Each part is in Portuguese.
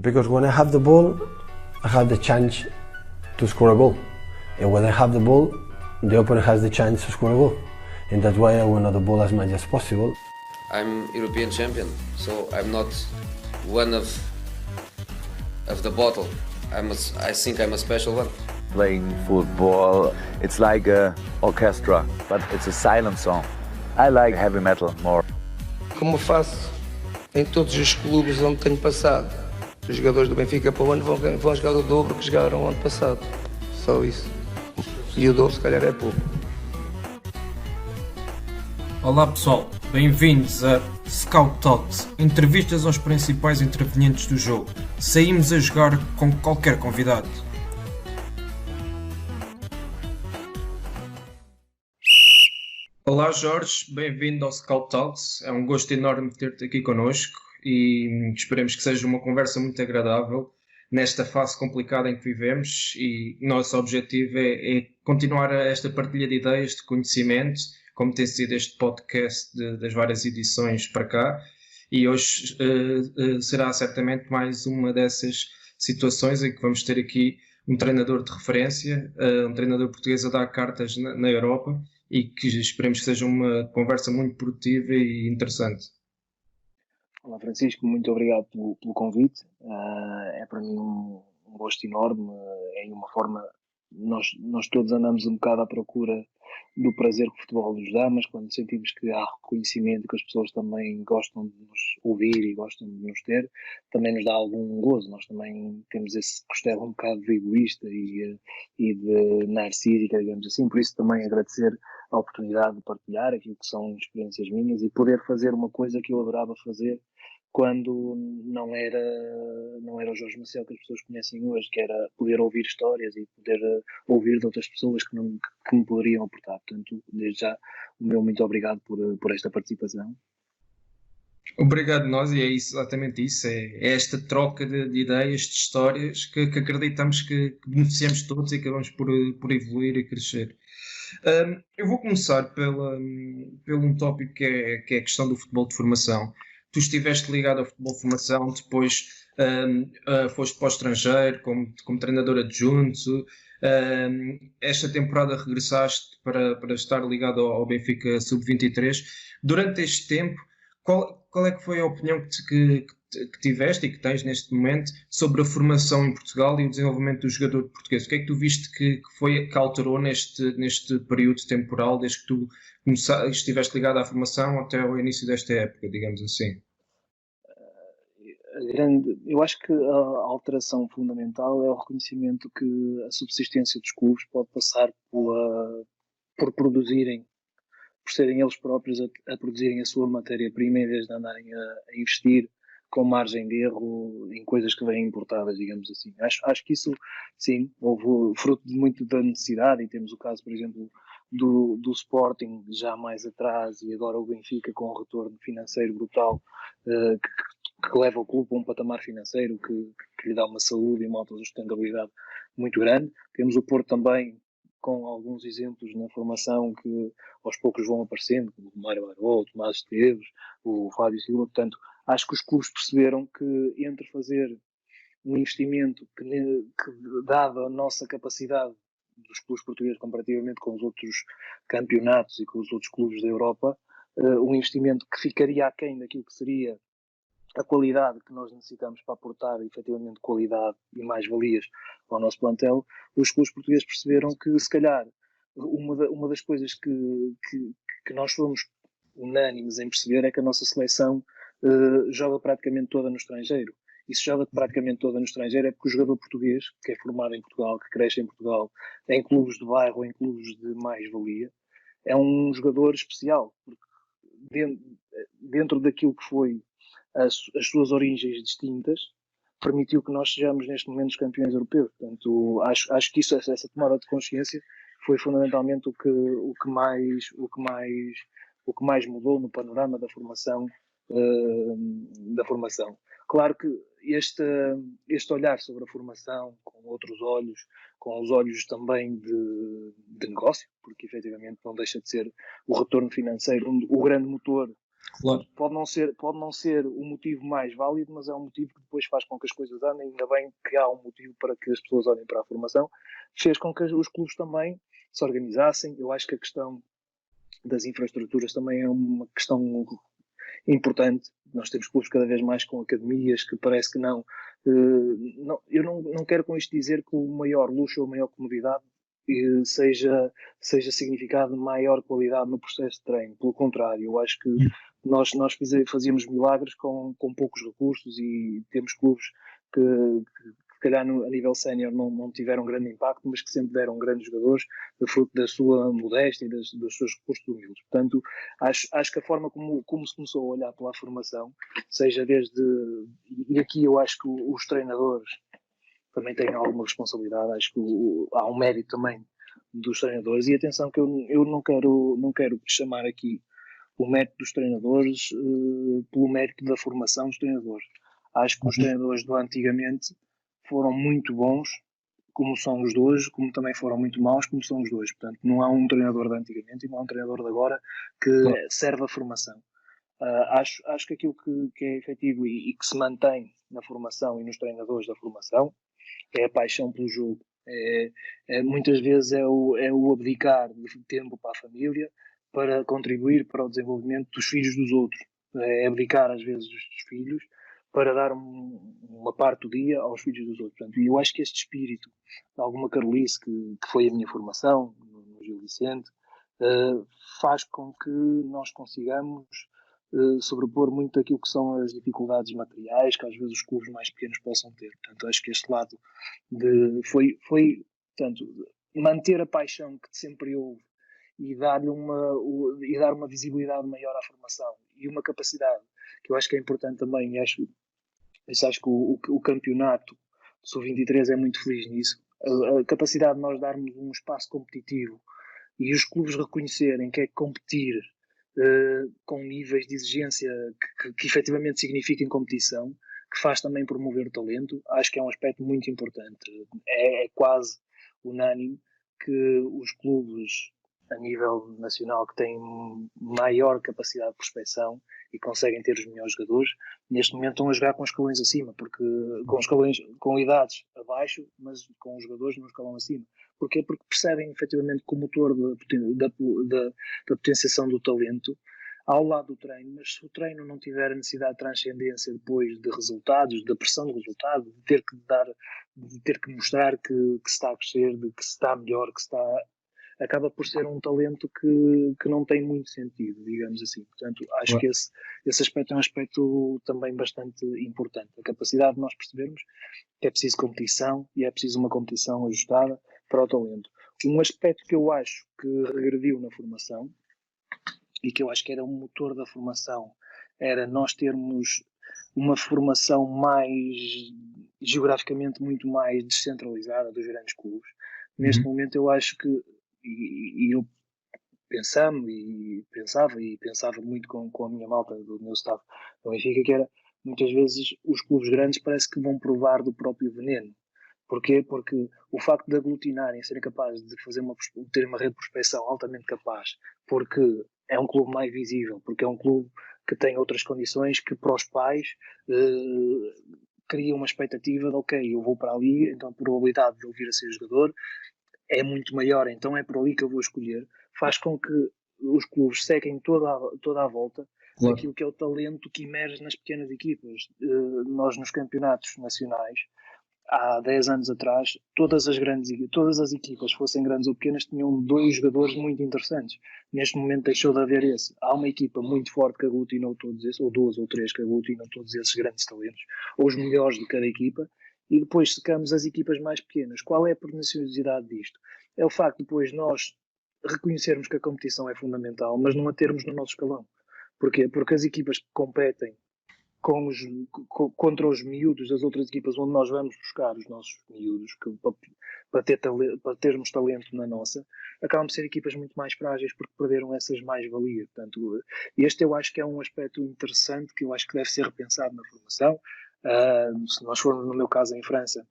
Because when I have the ball, I have the chance to score a goal. And when I have the ball, the opponent has the chance to score a goal. And that's why I want the ball as much as possible. I'm European champion, so I'm not one of the bottle. I think I'm a special one. Playing football, it's like an orchestra, but it's a silent song. I like heavy metal more. Como faço em todos os clubes onde tenho passado, os jogadores do Benfica para o ano vão jogar o dobro que jogaram o ano passado. Só isso. E o dobro se calhar é pouco. Olá pessoal, bem-vindos a Scout Talks, entrevistas aos principais intervenientes do jogo. Saímos a jogar com qualquer convidado. Olá Jorge, bem-vindo ao Scout Talks. É um gosto enorme ter-te aqui connosco e esperemos que seja uma conversa muito agradável nesta fase complicada em que vivemos, e nosso objetivo é continuar esta partilha de ideias, de conhecimento, como tem sido este podcast das várias edições para cá, e hoje será certamente mais uma dessas situações em que vamos ter aqui um treinador de referência, um treinador português a dar cartas na Europa, e que esperemos que seja uma conversa muito produtiva e interessante. Olá Francisco, muito obrigado pelo convite. É para mim um gosto enorme. É uma forma, nós todos andamos um bocado à procura do prazer que o futebol nos dá, mas quando sentimos que há reconhecimento, que as pessoas também gostam de nos ouvir e gostam de nos ter, também nos dá algum gozo. Nós também temos esse costelo um bocado de egoísta e de narcísica, digamos assim. Por isso também agradecer a oportunidade de partilhar aquilo que são experiências minhas e poder fazer uma coisa que eu adorava fazer quando não era o Jorge Maciel que as pessoas conhecem hoje, que era poder ouvir histórias e poder ouvir de outras pessoas que me poderiam aportar. Portanto, desde já, o meu muito obrigado por esta participação. Obrigado nós, e é exatamente isso, é esta troca de ideias, de histórias que acreditamos que beneficiamos todos e que acabamos por evoluir e crescer. Eu vou começar pelo um tópico que é a questão do futebol de formação. Tu estiveste ligado ao futebol de formação, depois foste para o estrangeiro como treinador adjunto. Esta temporada regressaste para estar ligado ao Benfica Sub-23. Durante este tempo, qual é que foi a opinião que tiveste e que tens neste momento sobre a formação em Portugal e o desenvolvimento do jogador português? O que é que tu viste que alterou neste período temporal, desde que tu estiveste ligado à formação até ao início desta época, digamos assim? Eu acho que a alteração fundamental é o reconhecimento que a subsistência dos clubes pode passar por produzirem, por serem eles próprios a produzirem a sua matéria-prima, em vez de andarem a investir com margem de erro em coisas que vêm importadas, digamos assim. Acho que isso, sim, houve fruto de muito da necessidade, e temos o caso, por exemplo, do Sporting já mais atrás, e agora o Benfica com um retorno financeiro brutal, que leva o clube a um patamar financeiro que lhe dá uma saúde e uma autossustentabilidade muito grande. Temos o Porto também, com alguns exemplos na formação que aos poucos vão aparecendo, como o Mário Baró, o Tomás Esteves, o Fábio Silva. Portanto, acho que os clubes perceberam que entre fazer um investimento que dado a nossa capacidade dos clubes portugueses comparativamente com os outros campeonatos e com os outros clubes da Europa, um investimento que ficaria aquém daquilo que seria a qualidade que nós necessitamos para aportar efetivamente qualidade e mais-valias ao nosso plantel, os clubes portugueses perceberam que, se calhar, uma das coisas que nós fomos unânimes em perceber é que a nossa seleção joga praticamente toda no estrangeiro. E se joga praticamente toda no estrangeiro é porque o jogador português, que é formado em Portugal, que cresce em Portugal, em clubes de bairro, em clubes de mais-valia, é um jogador especial, porque dentro daquilo que foi as suas origens distintas, permitiu que nós sejamos neste momento os campeões europeus. Portanto, acho que essa tomada de consciência foi fundamentalmente o que mais mudou no panorama da formação. Claro que este olhar sobre a formação com outros olhos, com os olhos também de negócio, porque efetivamente não deixa de ser o retorno financeiro o grande motor Claro. Pode não ser o motivo mais válido, mas é um motivo que depois faz com que as coisas andem. Ainda bem que há um motivo para que as pessoas olhem para a formação. Fez com que os clubes também se organizassem. Eu acho que a questão das infraestruturas também é uma questão importante. Nós temos clubes cada vez mais com academias que parece que não. Eu não quero com isto dizer que o maior luxo ou a maior comodidade seja significado de maior qualidade no processo de treino. Pelo contrário, eu acho que nós fazíamos milagres com poucos recursos, e temos clubes que se calhar a nível sénior não tiveram grande impacto, mas que sempre deram grandes jogadores, fruto da sua modéstia e dos seus recursos humildes. Portanto, acho que a forma como se começou a olhar pela formação, seja desde... E aqui eu acho que os treinadores também têm alguma responsabilidade, acho que há um mérito também dos treinadores. E atenção que eu não quero chamar aqui o mérito dos treinadores pelo mérito da formação dos treinadores. Acho que os treinadores do antigamente foram muito bons, como são os de hoje, como também foram muito maus, como são os de hoje. Portanto, não há um treinador de antigamente e não há um treinador de agora que serve a formação. Acho que aquilo que é efetivo e que se mantém na formação e nos treinadores da formação é a paixão pelo jogo. Muitas vezes é o abdicar de tempo para a família para contribuir para o desenvolvimento dos filhos dos outros. É abdicar às vezes dos filhos para dar uma parte do dia aos filhos dos outros. Portanto, eu acho que este espírito de alguma carolice que foi a minha formação no Gil Vicente faz com que nós consigamos sobrepor muito aquilo que são as dificuldades materiais que às vezes os clubes mais pequenos possam ter. Portanto, acho que este lado foi portanto, manter a paixão que sempre houve e dar uma visibilidade maior à formação e uma capacidade que eu acho que é importante também. E acho que o campeonato Sub-23 é muito feliz nisso. A capacidade de nós darmos um espaço competitivo e os clubes reconhecerem que é competir com níveis de exigência que efetivamente signifiquem competição, que faz também promover o talento, acho que é um aspecto muito importante. É quase unânime que os clubes a nível nacional que têm maior capacidade de prospecção e conseguem ter os melhores jogadores, neste momento estão a jogar com escalões acima, porque com escalões com idades abaixo, mas com os jogadores num escalão acima. Porquê? Porque percebem efetivamente que o motor da potenciação do talento ao lado do treino, mas se o treino não tiver a necessidade de transcendência depois de resultados, da pressão de resultado, de ter que mostrar que se está a crescer, de que se está melhor, acaba por ser um talento que não tem muito sentido, digamos assim. Portanto, acho que esse aspecto é um aspecto também bastante importante. A capacidade de nós percebermos que é preciso competição e é preciso uma competição ajustada para o talento. Um aspecto que eu acho que regrediu na formação e que eu acho que era o motor da formação era nós termos uma formação mais geograficamente muito mais descentralizada dos grandes clubes. Neste momento eu acho que e eu pensava muito com a minha malta do meu staff do Benfica, que era muitas vezes os clubes grandes parece que vão provar do próprio veneno. Porquê? Porque o facto de aglutinarem, serem capazes de ter uma rede de prospecção altamente capaz, porque é um clube mais visível, porque é um clube que tem outras condições que para os pais cria uma expectativa de ok, eu vou para ali, então a probabilidade de ele vir a ser jogador é muito maior, então é por ali que eu vou escolher, faz com que os clubes sequem toda a volta aquilo que é o talento que emerge nas pequenas equipas. Nós nos campeonatos nacionais, há 10 anos atrás, todas as equipas, fossem grandes ou pequenas, tinham 2 jogadores muito interessantes. Neste momento deixou de haver esse. Há uma equipa muito forte que aglutinou todos esses, ou 2 ou 3 que aglutinam todos esses grandes talentos, ou os melhores de cada equipa, e depois secamos as equipas mais pequenas. Qual é a perniciosidade disto? É o facto de depois nós reconhecermos que a competição é fundamental, mas não a termos no nosso escalão. Porquê? Porque as equipas que competem contra os miúdos das outras equipas onde nós vamos buscar os nossos miúdos para termos talento na nossa, acabam por ser equipas muito mais frágeis porque perderam essas mais-valias. Portanto, este eu acho que é um aspecto interessante que eu acho que deve ser repensado na formação. Se nós formos, no meu caso, em França,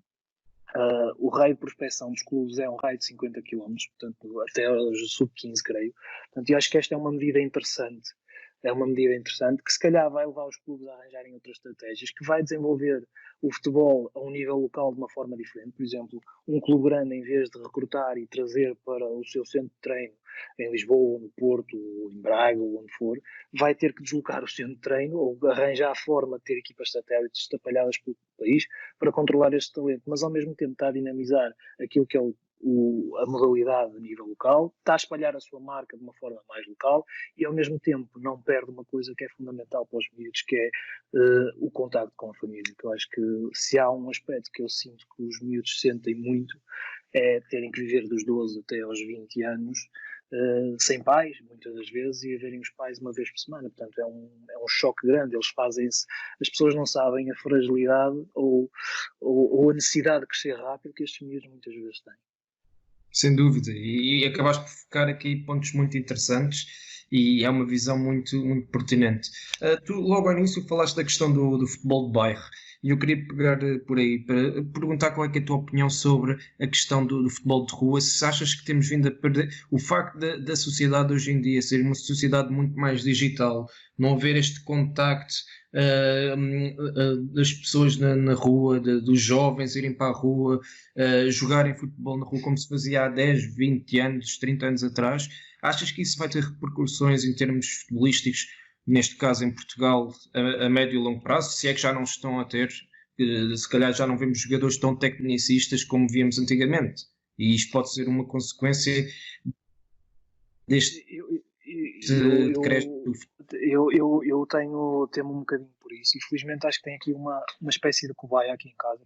o raio de prospecção dos clubes é um raio de 50 km, portanto, até aos sub-15, creio. Portanto, eu acho que esta é uma medida interessante é uma medida interessante que se calhar vai levar os clubes a arranjarem outras estratégias, que vai desenvolver o futebol a um nível local de uma forma diferente. Por exemplo, um clube grande, em vez de recrutar e trazer para o seu centro de treino em Lisboa, ou no Porto, ou em Braga, ou onde for, vai ter que deslocar o centro de treino ou arranjar a forma de ter equipas satélites espalhadas pelo país para controlar este talento, mas ao mesmo tempo está a dinamizar aquilo que é a modalidade a nível local, está a espalhar a sua marca de uma forma mais local e ao mesmo tempo não perde uma coisa que é fundamental para os miúdos, que é o contacto com a família. Que eu acho que se há um aspecto que eu sinto que os miúdos sentem muito é terem que viver dos 12 até aos 20 anos sem pais, muitas das vezes, e a verem os pais uma vez por semana. Portanto, é um choque grande. Eles fazem-se, as pessoas não sabem a fragilidade ou a necessidade de crescer rápido que estes miúdos muitas vezes têm. Sem dúvida, e acabaste por focar aqui pontos muito interessantes e é uma visão muito, muito pertinente. Tu logo ao início falaste da questão do futebol de bairro e eu queria pegar por aí para perguntar qual é que é a tua opinião sobre a questão do futebol de rua, se achas que temos vindo a perder o facto da sociedade hoje em dia ser uma sociedade muito mais digital, não haver este contacto das pessoas na rua, dos jovens irem para a rua, jogarem futebol na rua como se fazia há 10, 20 anos, 30 anos atrás. Achas que isso vai ter repercussões em termos futebolísticos, neste caso em Portugal, a médio e longo prazo? Se é que já não estão a ter, se calhar já não vemos jogadores tão tecnicistas como víamos antigamente. E isto pode ser uma consequência deste decréscimo. Eu temo um bocadinho por isso. Infelizmente acho que tem aqui uma espécie de cobaia aqui em casa,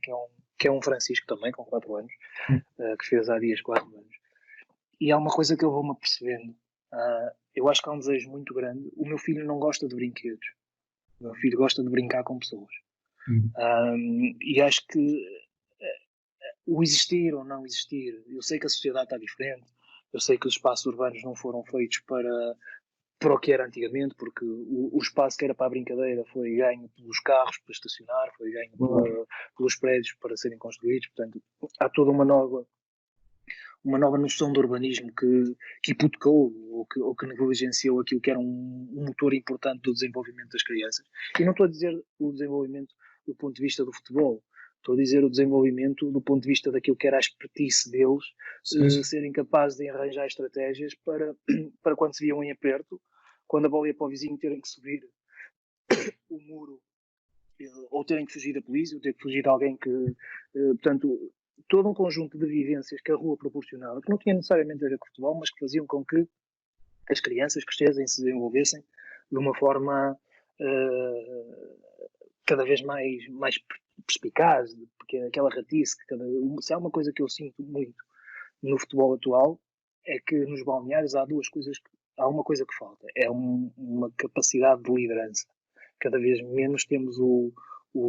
que é um Francisco também, com 4 anos, que fez há dias 4 anos. E há uma coisa que eu vou-me apercebendo. Eu acho que há um desejo muito grande. O meu filho não gosta de brinquedos. O meu filho gosta de brincar com pessoas. E acho que o existir ou não existir, eu sei que a sociedade está diferente, eu sei que os espaços urbanos não foram feitos para o que era antigamente, porque o espaço que era para a brincadeira foi ganho pelos carros para estacionar, foi ganho pelos prédios para serem construídos. Portanto, há toda uma nova noção de urbanismo que hipotecou ou que negligenciou aquilo que era um motor importante do desenvolvimento das crianças. E não estou a dizer o desenvolvimento do ponto de vista do futebol, estou a dizer o desenvolvimento do ponto de vista daquilo que era a expertise deles, serem capazes de arranjar estratégias para quando se viam em aperto, quando a bola ia para o vizinho, terem que subir o muro, ou terem que fugir da polícia, ou ter que fugir de alguém que... portanto, todo um conjunto de vivências que a rua proporcionava, que não tinha necessariamente a ver com futebol, mas que faziam com que as crianças crescessem, se desenvolvessem de uma forma cada vez mais perspicaz, porque aquela ratice, se há uma coisa que eu sinto muito no futebol atual, é que nos balneários há uma coisa que falta, é uma capacidade de liderança. Cada vez menos temos o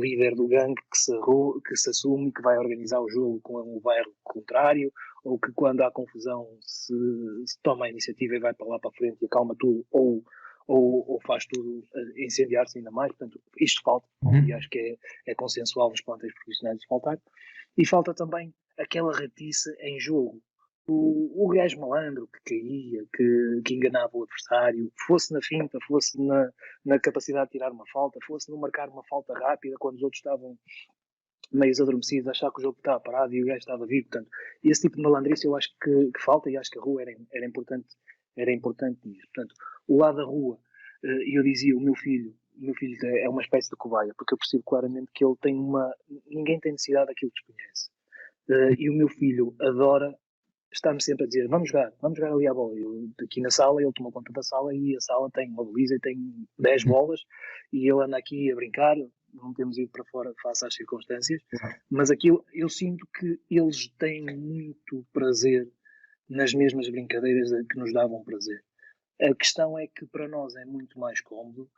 líder do gangue que se assume e que vai organizar o jogo com o bairro contrário, ou que quando há confusão se toma a iniciativa e vai para lá para a frente e acalma tudo, ou faz tudo incendiar-se ainda mais. Portanto, isto falta, e acho que é consensual nos plantéis profissionais de faltar. E falta também aquela ratice em jogo. O gajo malandro que caía, que enganava o adversário, fosse na finta, fosse na capacidade de tirar uma falta, fosse no marcar uma falta rápida quando os outros estavam meio adormecidos, achar que o jogo estava parado e o gajo estava vivo. Portanto, esse tipo de malandrice eu acho que falta, e acho que a rua era importante nisso. Portanto, o lado da rua, eu dizia, o meu filho é uma espécie de cobaia, porque eu percebo claramente que ele tem ninguém tem necessidade daquilo que desconhece. E o meu filho adora está-me sempre a dizer, vamos jogar ali à bola. Eu, aqui na sala, ele toma conta da sala e a sala tem uma baliza e tem 10 bolas e ele anda aqui a brincar, não temos ido para fora face às circunstâncias, mas aquilo, eu sinto que eles têm muito prazer nas mesmas brincadeiras que nos davam prazer. A questão é que para nós é muito mais cómodo.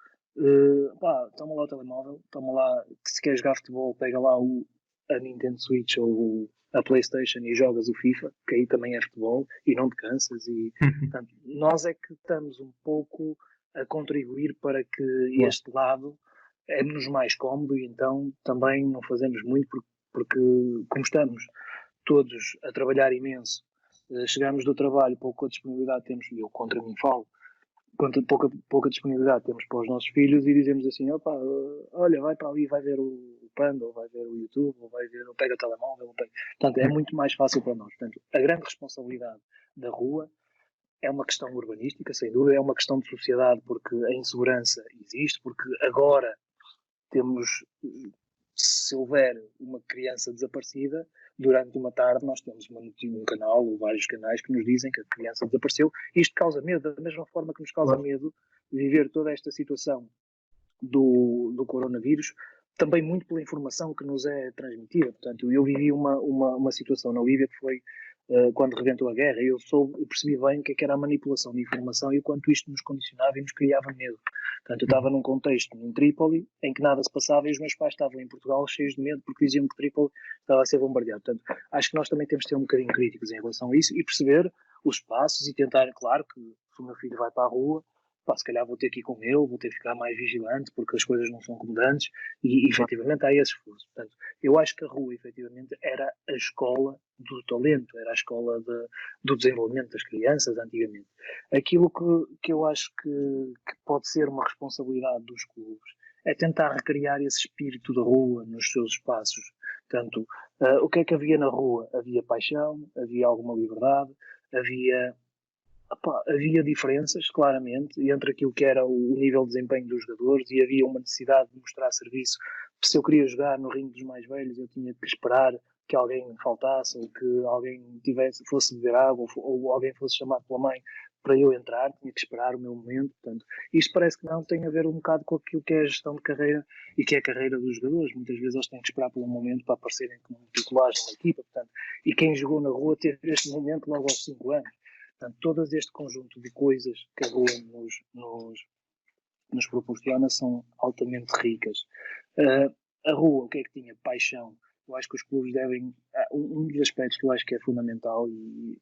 Toma lá o telemóvel, toma lá, que se quer jogar futebol, pega lá a Nintendo Switch ou a PlayStation e jogas o FIFA, que aí também é futebol e não te cansas. E, portanto, nós é que estamos um pouco a contribuir para que este lado é-nos mais cómodo e então também não fazemos muito porque como estamos todos a trabalhar imenso, chegamos do trabalho, pouco a disponibilidade temos, e eu contra mim falo, quanto pouca disponibilidade temos para os nossos filhos e dizemos assim, opa, olha, vai para ali, vai ver o Panda, ou vai ver o YouTube, ou pega o telemóvel, Portanto, é muito mais fácil para nós. Portanto, a grande responsabilidade da rua é uma questão urbanística, sem dúvida, é uma questão de sociedade, porque a insegurança existe, porque agora temos, se houver uma criança desaparecida, durante uma tarde nós temos um canal ou vários canais que nos dizem que a criança desapareceu. Isto causa medo, da mesma forma que nos causa medo viver toda esta situação do coronavírus, também muito pela informação que nos é transmitida. Portanto, eu vivi uma situação na Líbia que foi quando rebentou a guerra, eu percebi bem o que era a manipulação de informação e o quanto isto nos condicionava e nos criava medo. Portanto, eu estava num contexto em Trípoli em que nada se passava e os meus pais estavam em Portugal cheios de medo porque diziam que Trípoli estava a ser bombardeado. Portanto, acho que nós também temos de ser um bocadinho críticos em relação a isso e perceber os passos e tentar, claro, que se o meu filho vai para a rua, se calhar vou ter que ir com ele, vou ter que ficar mais vigilante porque as coisas não são como antes e efetivamente há esse esforço. Portanto, eu acho que a rua efetivamente era a escola do talento, era a escola do desenvolvimento das crianças antigamente. Aquilo que eu acho que pode ser uma responsabilidade dos clubes é tentar recriar esse espírito da rua nos seus espaços. Portanto, o que é que havia na rua? Havia paixão, havia alguma liberdade, havia diferenças, claramente, entre aquilo que era o nível de desempenho dos jogadores e havia uma necessidade de mostrar serviço. Se eu queria jogar no ringue dos mais velhos, eu tinha que esperar que alguém faltasse ou que alguém fosse beber água ou alguém fosse chamado pela mãe para eu entrar, tinha que esperar o meu momento. Portanto, isto parece que não tem a ver um bocado com aquilo que é a gestão de carreira e que é a carreira dos jogadores. Muitas vezes eles têm que esperar pelo momento para aparecerem como titulares na equipa. Portanto, e quem jogou na rua teve este momento logo aos 5 anos. Portanto, todo este conjunto de coisas que a rua nos proporciona são altamente ricas. A rua, o que é que tinha? Paixão. Eu acho que os clubes devem... Um dos aspectos que eu acho que é fundamental e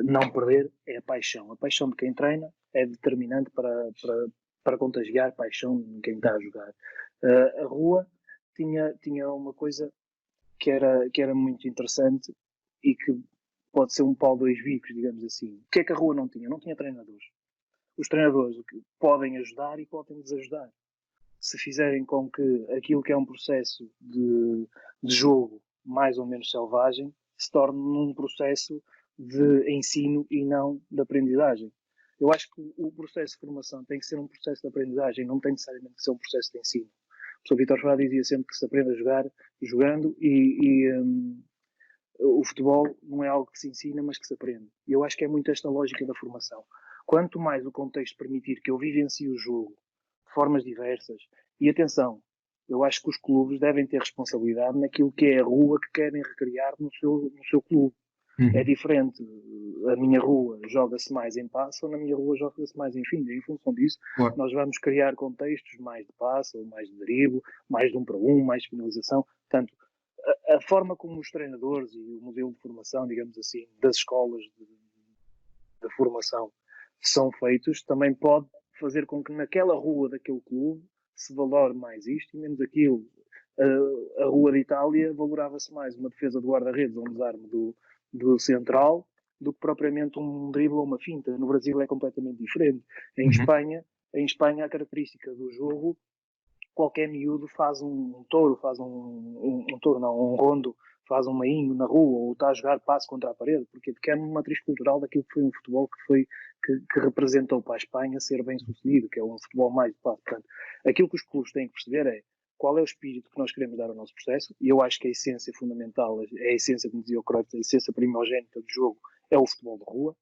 não perder é a paixão. A paixão de quem treina é determinante para contagiar paixão em quem está a jogar. A rua tinha uma coisa que era muito interessante e que pode ser um pau dois bicos, digamos assim. O que é que a rua não tinha? Não tinha treinadores. Os treinadores podem ajudar e podem desajudar. Se fizerem com que aquilo que é um processo de jogo mais ou menos selvagem se torne num processo de ensino e não de aprendizagem. Eu acho que o processo de formação tem que ser um processo de aprendizagem, não tem necessariamente que ser um processo de ensino. O professor Vítor Ferreira dizia sempre que se aprende a jogar jogando o futebol não é algo que se ensina, mas que se aprende. E eu acho que é muito esta lógica da formação. Quanto mais o contexto permitir que eu vivencie o jogo de formas diversas, e atenção, eu acho que os clubes devem ter responsabilidade naquilo que é a rua que querem recriar no seu clube. É diferente. A minha rua joga-se mais em passe ou na minha rua joga-se mais em finta. Em função disso, nós vamos criar contextos mais de passe, ou mais de drible, mais de 1 para 1, mais de finalização. Portanto, a forma como os treinadores e o modelo de formação, digamos assim, das escolas de formação são feitos, também pode fazer com que naquela rua daquele clube se valore mais isto e menos aquilo. A rua de Itália valorava-se mais uma defesa de guarda-redes ou um desarme do central do que propriamente um drible ou uma finta. No Brasil é completamente diferente. Em Espanha a característica do jogo, qualquer miúdo faz um touro, faz um rondo, faz um mainho na rua ou está a jogar passe contra a parede, porque é uma matriz cultural daquilo que foi um futebol que representou para a Espanha ser bem sucedido, que é um futebol mais de passe. Portanto, aquilo que os clubes têm que perceber é qual é o espírito que nós queremos dar ao nosso processo, e eu acho que a essência fundamental, a essência, como dizia o Cruyff, a essência primogénita do jogo é o futebol de rua,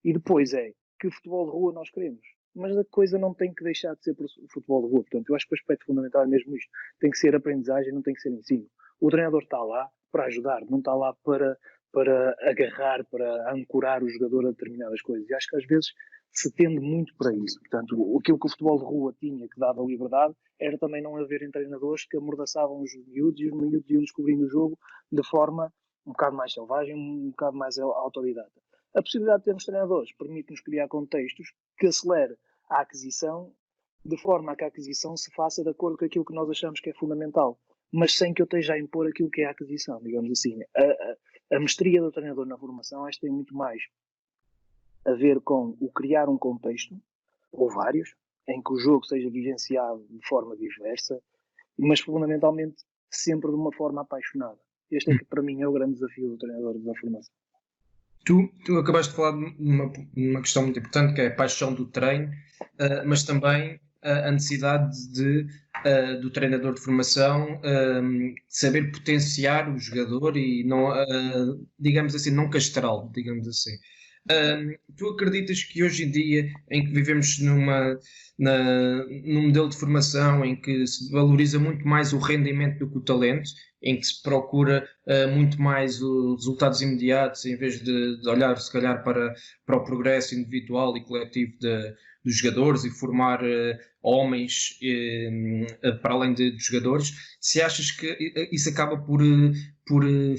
e depois é que futebol de rua nós queremos. Mas a coisa não tem que deixar de ser futebol de rua. Portanto, eu acho que o aspecto fundamental é mesmo isto. Tem que ser aprendizagem, não tem que ser ensino. O treinador está lá para ajudar, não está lá para agarrar, para ancorar o jogador a determinadas coisas. E acho que às vezes se tende muito para isso. Portanto, aquilo que o futebol de rua tinha, que dava liberdade, era também não haverem treinadores que amordaçavam os miúdos e os miúdos iam descobrindo o jogo de forma um bocado mais selvagem, um bocado mais autodidata. A possibilidade de termos treinadores permite-nos criar contextos que acelere a aquisição de forma a que a aquisição se faça de acordo com aquilo que nós achamos que é fundamental, mas sem que eu esteja a impor aquilo que é a aquisição, digamos assim. A mestria do treinador na formação, acho que tem muito mais a ver com o criar um contexto ou vários, em que o jogo seja vivenciado de forma diversa, mas fundamentalmente sempre de uma forma apaixonada. Este é que para mim é o grande desafio do treinador da formação. Tu acabaste de falar de uma questão muito importante, que é a paixão do treino, mas também a necessidade do treinador de formação saber potenciar o jogador e não, digamos assim, não castrá-lo, digamos assim. Tu acreditas que hoje em dia, em que vivemos num modelo de formação em que se valoriza muito mais o rendimento do que o talento, em que se procura muito mais os resultados imediatos, em vez de olhar, se calhar, para o progresso individual e coletivo dos jogadores e formar homens para além de jogadores, se achas que isso acaba por de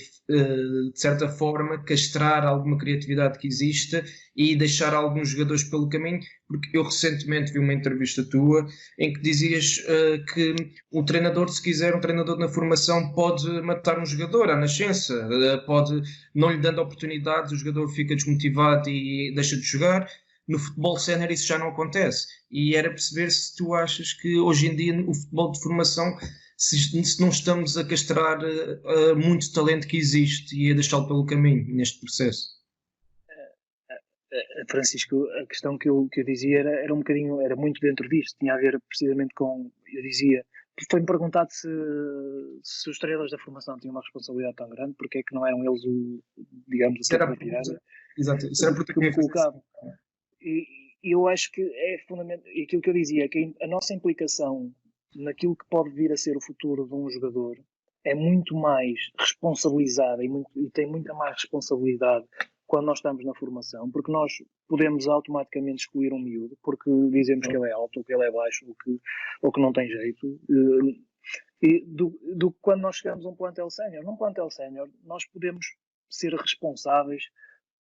certa forma, castrar alguma criatividade que exista e deixar alguns jogadores pelo caminho, porque eu recentemente vi uma entrevista tua em que dizias que um treinador, se quiser, um treinador na formação pode matar um jogador à nascença, pode, não lhe dando oportunidades, o jogador fica desmotivado e deixa de jogar. No futebol sénior isso já não acontece, e era perceber se tu achas que hoje em dia o futebol de formação, se não estamos a castrar muito talento que existe e a deixá-lo pelo caminho neste processo. Francisco, a questão que eu dizia era um bocadinho, era muito dentro disto, tinha a ver precisamente com, eu dizia, foi-me perguntado se os treinadores da formação tinham uma responsabilidade tão grande, porque é que não eram eles digamos, o topo da pirâmide. Exato, isso era porque me colocavam. E eu acho que é fundamental, e aquilo que eu dizia, que a nossa implicação naquilo que pode vir a ser o futuro de um jogador é muito mais responsabilizada e tem muita mais responsabilidade quando nós estamos na formação, porque nós podemos automaticamente excluir um miúdo, porque dizemos que ele é alto, ou que ele é baixo, ou que não tem jeito, e do que quando nós chegamos a um plantel sénior. Num plantel sénior, nós podemos ser responsáveis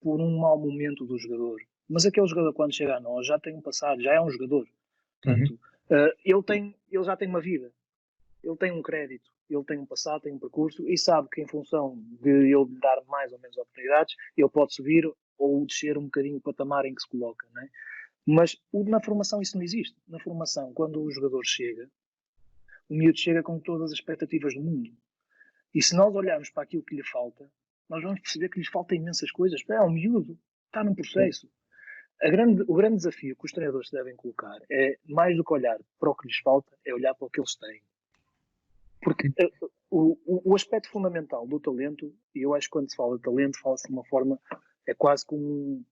por um mau momento do jogador, mas aquele jogador, quando chega a nós, já tem um passado, já é um jogador. Portanto, ele já tem uma vida, ele tem um crédito, ele tem um passado, tem um percurso e sabe que em função de eu lhe dar mais ou menos oportunidades, ele pode subir ou descer um bocadinho o patamar em que se coloca, não é? Mas na formação isso não existe. Na formação, quando o jogador chega, o miúdo chega com todas as expectativas do mundo. E se nós olharmos para aquilo que lhe falta, nós vamos perceber que lhes falta imensas coisas. É um miúdo, está num processo. O grande desafio que os treinadores devem colocar é, mais do que olhar para o que lhes falta, é olhar para o que eles têm. Porque o aspecto fundamental do talento, e eu acho que quando se fala de talento, fala-se de uma forma, é quase como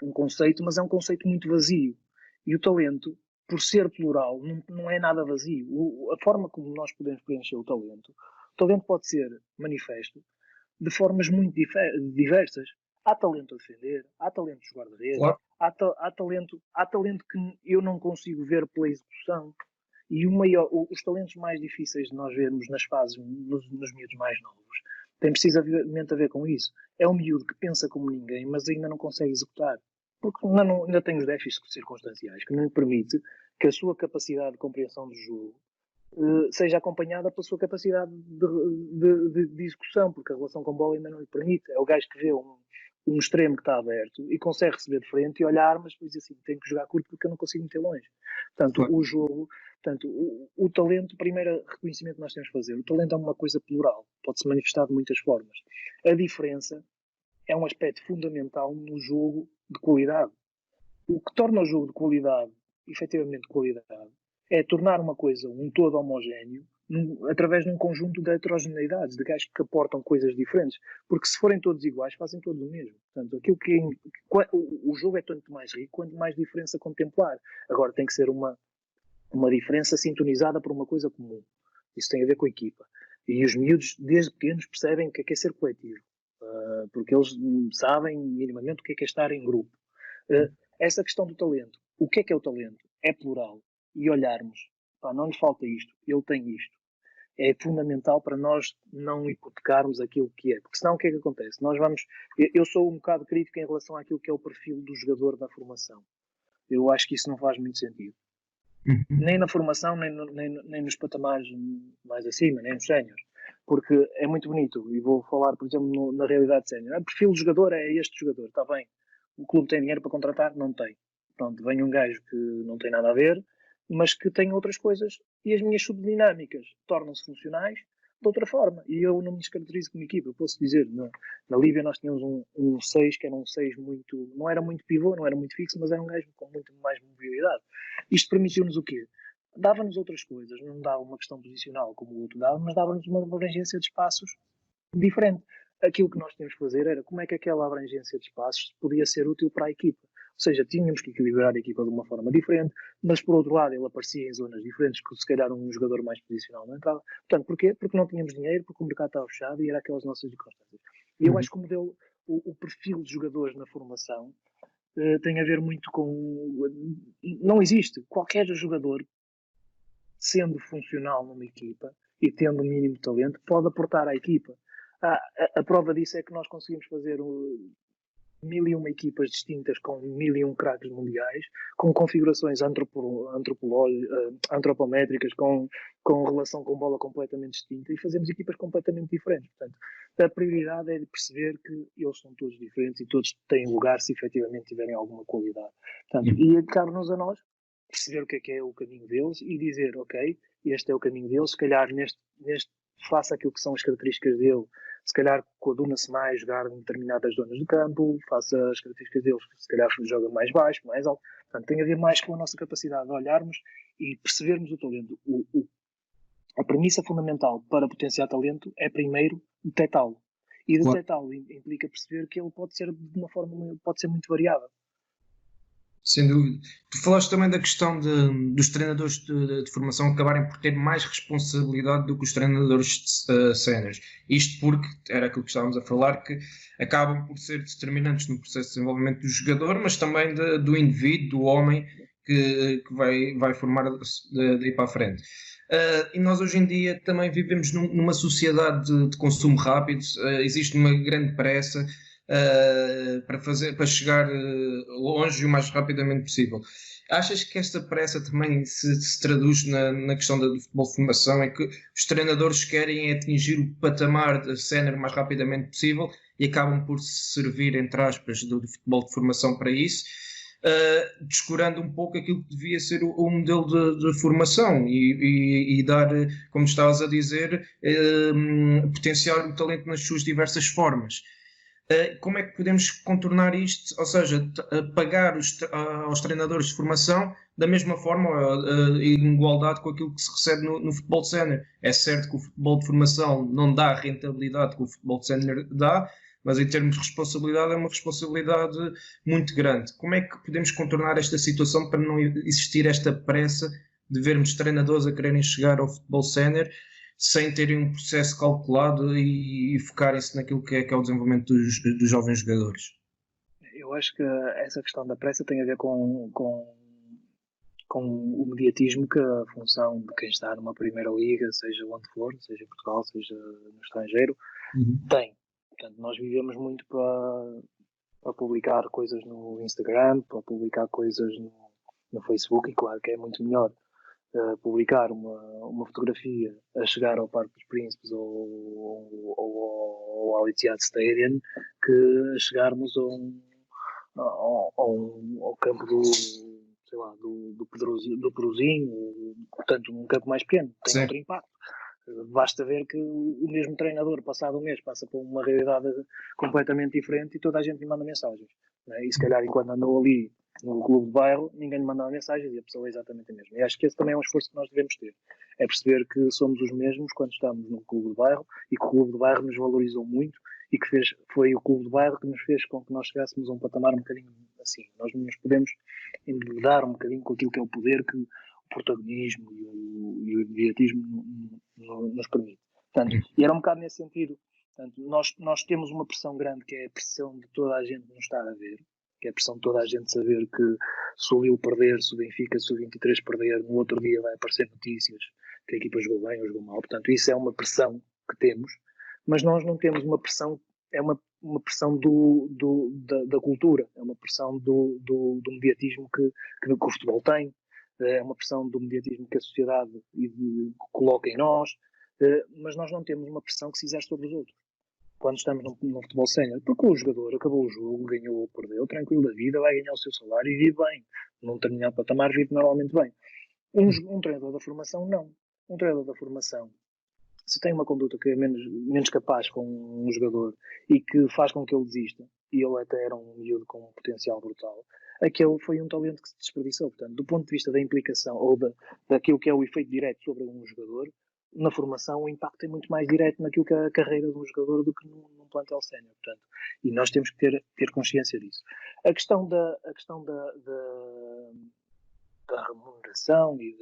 um conceito, mas é um conceito muito vazio. E o talento, por ser plural, não é nada vazio. A forma como nós podemos preencher o talento pode ser manifesto de formas muito diversas. Há talento a defender, há talento de jogar de rede, claro. há talento que eu não consigo ver pela execução. E os talentos mais difíceis de nós vermos nas fases, nos miúdos mais novos, tem precisamente a ver com isso. É um miúdo que pensa como ninguém, mas ainda não consegue executar. Porque ainda tem os déficits circunstanciais, que não lhe permite que a sua capacidade de compreensão do jogo seja acompanhada pela sua capacidade de execução, porque a relação com a bola ainda não lhe permite. É o gajo que vê um extremo que está aberto e consegue receber de frente e olhar, mas depois assim, tenho que jogar curto porque eu não consigo meter longe. Portanto, o jogo, o talento, o primeiro reconhecimento que nós temos de fazer, o talento é uma coisa plural, pode-se manifestar de muitas formas. A diferença é um aspecto fundamental no jogo de qualidade. O que torna o jogo de qualidade, efetivamente de qualidade, é tornar uma coisa, um todo homogéneo, através de um conjunto de heterogeneidades, de gajos que aportam coisas diferentes. Porque se forem todos iguais, fazem todos o mesmo. Portanto, o jogo é tanto mais rico quanto mais diferença contemplar. Agora tem que ser uma diferença sintonizada por uma coisa comum. Isso tem a ver com a equipa. E os miúdos, desde pequenos, percebem o que é ser coletivo. Porque eles sabem minimamente o que é estar em grupo. Essa questão do talento. O que é o talento? É plural. E olharmos, não lhe falta isto, ele tem isto. É fundamental para nós não hipotecarmos aquilo que é. Porque senão o que é que acontece? Eu sou um bocado crítico em relação àquilo que é o perfil do jogador da formação. Eu acho que isso não faz muito sentido. Nem na formação, nem nos patamares mais acima, nem nos séniores. Porque é muito bonito, e vou falar, por exemplo, na realidade sénior. O perfil do jogador é este jogador, está bem. O clube tem dinheiro para contratar? Não tem. pronto, vem um gajo que não tem nada a ver, mas que tem outras coisas e as minhas subdinâmicas tornam-se funcionais de outra forma. E eu não me descaracterizo como equipa. Eu posso dizer, na Líbia nós tínhamos um 6 que era um 6 muito, não era muito pivô, não era muito fixo, mas era um gajo com muito mais mobilidade. Isto permitiu-nos o quê? Dava-nos outras coisas, não dava uma questão posicional como o outro dava, mas dava-nos uma abrangência de espaços diferente. Aquilo que nós tínhamos que fazer era como é que aquela abrangência de espaços podia ser útil para a equipa. Ou seja, tínhamos que equilibrar a equipa de uma forma diferente, mas por outro lado ele aparecia em zonas diferentes, que se calhar um jogador mais posicional não entrava. Portanto, porquê? Porque não tínhamos dinheiro, porque o mercado estava fechado e era aquelas nossas circunstâncias. E eu acho que o modelo, o perfil de jogadores na formação tem a ver muito com... Não existe. Qualquer jogador, sendo funcional numa equipa e tendo um mínimo de talento, pode aportar à equipa. A prova disso é que nós conseguimos fazer 1001 equipas distintas com 1001 craques mundiais, com configurações antropométricas, com relação com bola completamente distinta, e fazemos equipas completamente diferentes. Portanto, a prioridade é de perceber que eles são todos diferentes e todos têm lugar se efetivamente tiverem alguma qualidade. Portanto, e cabe-nos a nós perceber o que é o caminho deles e dizer, ok, este é o caminho deles, se calhar neste faça aquilo que são as características dele, se calhar coaduna-se mais jogar em determinadas zonas do campo, faça as características deles, se calhar joga mais baixo, mais alto. Portanto, tem a ver mais com a nossa capacidade de olharmos e percebermos o talento. A premissa fundamental para potenciar talento é primeiro detectá-lo. E detectá-lo implica perceber que ele pode ser de uma forma, pode ser muito variável. Sem dúvida. Tu falaste também da questão dos treinadores de formação acabarem por ter mais responsabilidade do que os treinadores séniores. Isto porque, era aquilo que estávamos a falar, que acabam por ser determinantes no processo de desenvolvimento do jogador, mas também do indivíduo, do homem que vai formar daí para a frente. E nós hoje em dia também vivemos numa sociedade de consumo rápido, existe uma grande pressa para chegar longe o mais rapidamente possível. Achas que esta pressa também se traduz na questão do futebol de formação, é que os treinadores querem atingir o patamar de sénior o mais rapidamente possível e acabam por se servir, entre aspas, do futebol de formação para isso, descurando um pouco aquilo que devia ser o modelo de formação e dar, como estavas a dizer, potenciar o talento nas suas diversas formas. Como é que podemos contornar isto? Ou seja, pagar aos treinadores de formação da mesma forma, em igualdade com aquilo que se recebe no futebol de sénior. É certo que o futebol de formação não dá a rentabilidade que o futebol de sénior dá, mas em termos de responsabilidade é uma responsabilidade muito grande. Como é que podemos contornar esta situação para não existir esta pressa de vermos treinadores a quererem chegar ao futebol sénior sem terem um processo calculado e focarem-se naquilo que é o desenvolvimento dos jovens jogadores? Eu acho que essa questão da pressa tem a ver com o mediatismo que a função de quem está numa primeira liga, seja onde for, seja em Portugal, seja no estrangeiro, tem. Portanto, nós vivemos muito para publicar coisas no Instagram, para publicar coisas no Facebook, e claro que é muito melhor publicar uma fotografia a chegar ao Parque dos Príncipes ou ao Etihad Stadium que a chegarmos ao campo do Pedrozinho, portanto um campo mais pequeno, tem Sim. outro impacto. Basta ver que o mesmo treinador, passado um mês, passa por uma realidade completamente diferente e toda a gente lhe manda mensagens, né? E se calhar enquanto andou ali no clube de bairro, ninguém lhe mandava mensagens e a pessoa é exatamente a mesma. E acho que esse também é um esforço que nós devemos ter. É perceber que somos os mesmos quando estamos no clube de bairro e que o clube de bairro nos valorizou muito e que foi o clube de bairro que nos fez com que nós chegássemos a um patamar um bocadinho assim. Nós nos podemos embebedar um bocadinho com aquilo que é o poder que o protagonismo e o imediatismo nos permite. Portanto, e era um bocado nesse sentido. Portanto, nós temos uma pressão grande, que é a pressão de toda a gente nos estar a ver, que é a pressão de toda a gente saber que se o Lille perder, se o Benfica, se o 23 perder, no outro dia vai aparecer notícias que a equipa jogou bem ou jogou mal. Portanto, isso é uma pressão que temos, mas nós não temos uma pressão, é uma pressão da cultura, é uma pressão do mediatismo que o futebol tem, é uma pressão do mediatismo que a sociedade coloca em nós, mas nós não temos uma pressão que se exerce sobre os outros. quando estamos no futebol sénior, porque o jogador acabou o jogo, ganhou ou perdeu, tranquilo da vida, vai ganhar o seu salário e vive bem. Num determinado patamar vive normalmente bem. Um treinador da formação, não. Um treinador da formação, se tem uma conduta que é menos capaz com um jogador e que faz com que ele desista, e ele até era um miúdo com um potencial brutal, aquele foi um talento que se desperdiçou. Portanto, do ponto de vista da implicação ou daquilo que é o efeito direto sobre um jogador, na formação o impacto é muito mais direto naquilo que é a carreira de um jogador do que num plantel sénior. Portanto, e nós temos que ter consciência disso. A questão da remuneração e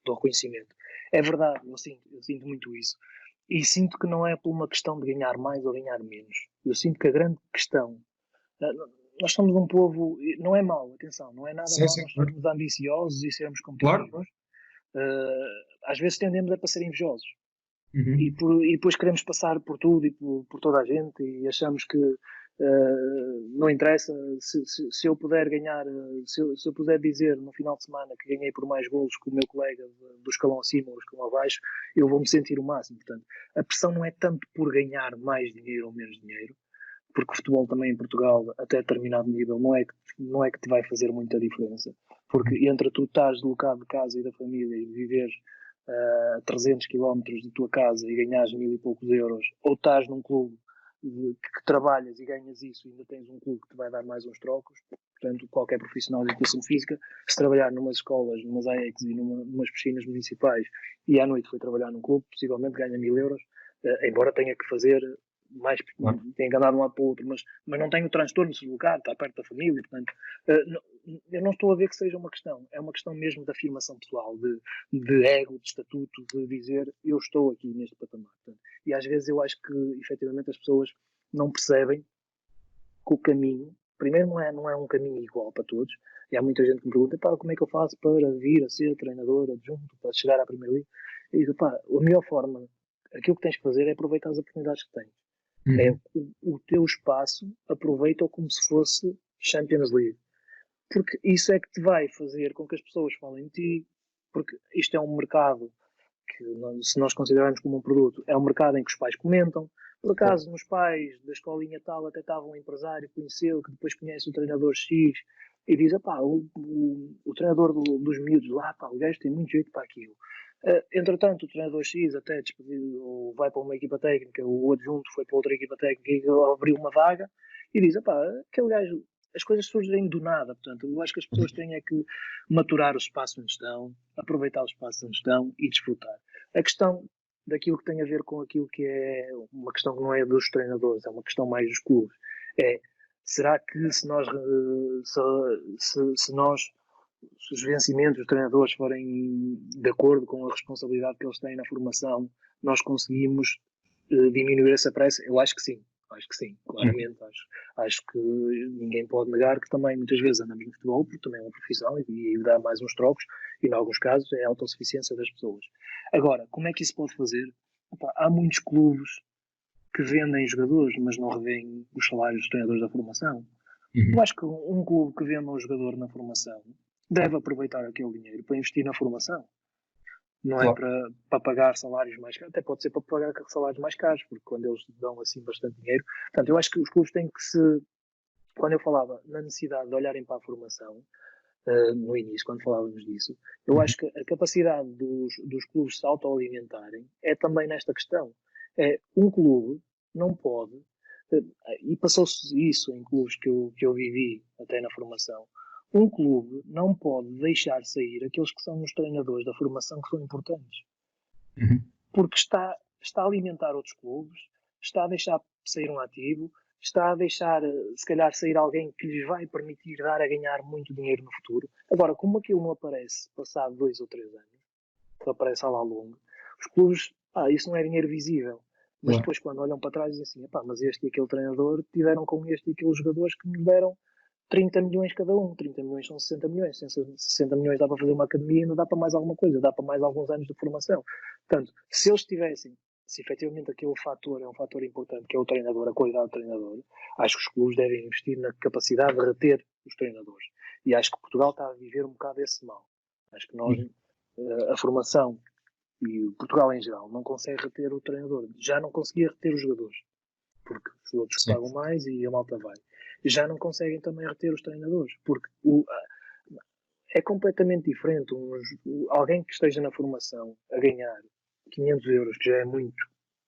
do reconhecimento. É verdade, eu sinto muito isso. E sinto que não é por uma questão de ganhar mais ou ganhar menos. Eu sinto que a grande questão... Nós somos um povo... Não é mau, atenção, não é nada Sim, mau sim, nós claro. sermos ambiciosos e sermos competitivos. Claro. Às vezes tendemos a para ser invejosos. Uhum. E depois queremos passar por tudo e por toda a gente e achamos que não interessa se eu puder ganhar, se eu puder dizer no final de semana que ganhei por mais golos que o meu colega do escalão acima ou do escalão abaixo, eu vou me sentir o máximo. Portanto, a pressão não é tanto por ganhar mais dinheiro ou menos dinheiro, porque o futebol também em Portugal, até determinado nível, não é que te vai fazer muita diferença. Porque entre tu estás deslocado de casa e da família e viveres a 300 km de tua casa e ganhas 1000 e poucos euros, ou estás num clube que trabalhas e ganhas isso e ainda tens um clube que te vai dar mais uns trocos. Portanto, qualquer profissional de educação física, se trabalhar numas escolas, numas AECs e numas piscinas municipais e à noite foi trabalhar num clube, possivelmente ganha 1000 euros, embora tenha que fazer mais, Claro. tem que andar de um lado para o outro, mas não tem o transtorno de se deslocar, está perto da família, portanto, eu não estou a ver que seja uma questão, é uma questão mesmo de afirmação pessoal, de ego, de estatuto, de dizer eu estou aqui neste patamar. Portanto, e às vezes eu acho que efetivamente as pessoas não percebem que o caminho, primeiro não é um caminho igual para todos, e há muita gente que me pergunta, pá, como é que eu faço para vir a ser treinador adjunto, para chegar à Primeira Liga? E digo, pá, a melhor forma, aquilo que tens que fazer é aproveitar as oportunidades que tens. É o teu espaço, aproveita-o como se fosse Champions League. Porque isso é que te vai fazer com que as pessoas falem de ti, porque isto é um mercado que, se nós considerarmos como um produto, é um mercado em que os pais comentam. Por acaso, nos pais da escolinha tal, até estava um empresário que conheceu, que depois conhece o treinador X, e diz, pá, o treinador dos miúdos lá, pá, o gajo tem muito jeito para aquilo. Entretanto, o treinador X até despedido, ou vai para uma equipa técnica, o adjunto foi para outra equipa técnica e abriu uma vaga, e diz, pá, aquele gajo, as coisas surgem do nada. Portanto, eu acho que as pessoas têm é que maturar o espaço onde estão, aproveitar o espaço onde estão e desfrutar. A questão daquilo que tem a ver com aquilo que é uma questão que não é dos treinadores, é uma questão mais dos clubes, é, será que se os vencimentos dos treinadores forem de acordo com a responsabilidade que eles têm na formação, nós conseguimos diminuir essa pressa? Eu acho que sim. Acho que sim, claramente. Acho que ninguém pode negar que também muitas vezes andamos no futebol, porque também é uma profissão e dá mais uns trocos, e em alguns casos é a autossuficiência das pessoas. Agora, como é que isso pode fazer? Opa, há muitos clubes que vendem jogadores, mas não revêem os salários dos treinadores da formação. Eu acho que um clube que venda um jogador na formação deve aproveitar aquele dinheiro para investir na formação. Não é para pagar salários mais caros, até pode ser para pagar salários mais caros, porque quando eles dão assim bastante dinheiro. Portanto, eu acho que os clubes têm que quando eu falava na necessidade de olharem para a formação, no início, quando falávamos disso, eu acho que a capacidade dos clubes se autoalimentarem é também nesta questão. Um clube não pode, e passou-se isso em clubes que eu vivi até na formação, um clube não pode deixar sair aqueles que são os treinadores da formação que são importantes. Porque está a alimentar outros clubes, está a deixar sair um ativo, está a deixar, se calhar, sair alguém que lhes vai permitir dar a ganhar muito dinheiro no futuro. Agora, como aquilo não aparece passado 2 ou 3 anos, que aparece à la longa, os clubes, isso não é dinheiro visível. Mas depois, quando olham para trás, dizem assim, mas este e aquele treinador tiveram com este e aqueles jogadores que nos deram 30 milhões cada um. 30 milhões são 60 milhões. 60 milhões dá para fazer uma academia e ainda dá para mais alguma coisa. Dá para mais alguns anos de formação. Portanto, se eles tivessem, se efetivamente aquele fator é um fator importante, que é o treinador, a qualidade do treinador, acho que os clubes devem investir na capacidade de reter os treinadores. E acho que Portugal está a viver um bocado esse mal. Acho que nós, a formação e Portugal em geral, não consegue reter o treinador. Já não conseguia reter os jogadores. porque os outros Sim. pagam mais e a malta vai. Já não conseguem também reter os treinadores, porque é completamente diferente. Alguém que esteja na formação a ganhar 500 euros, que já é muito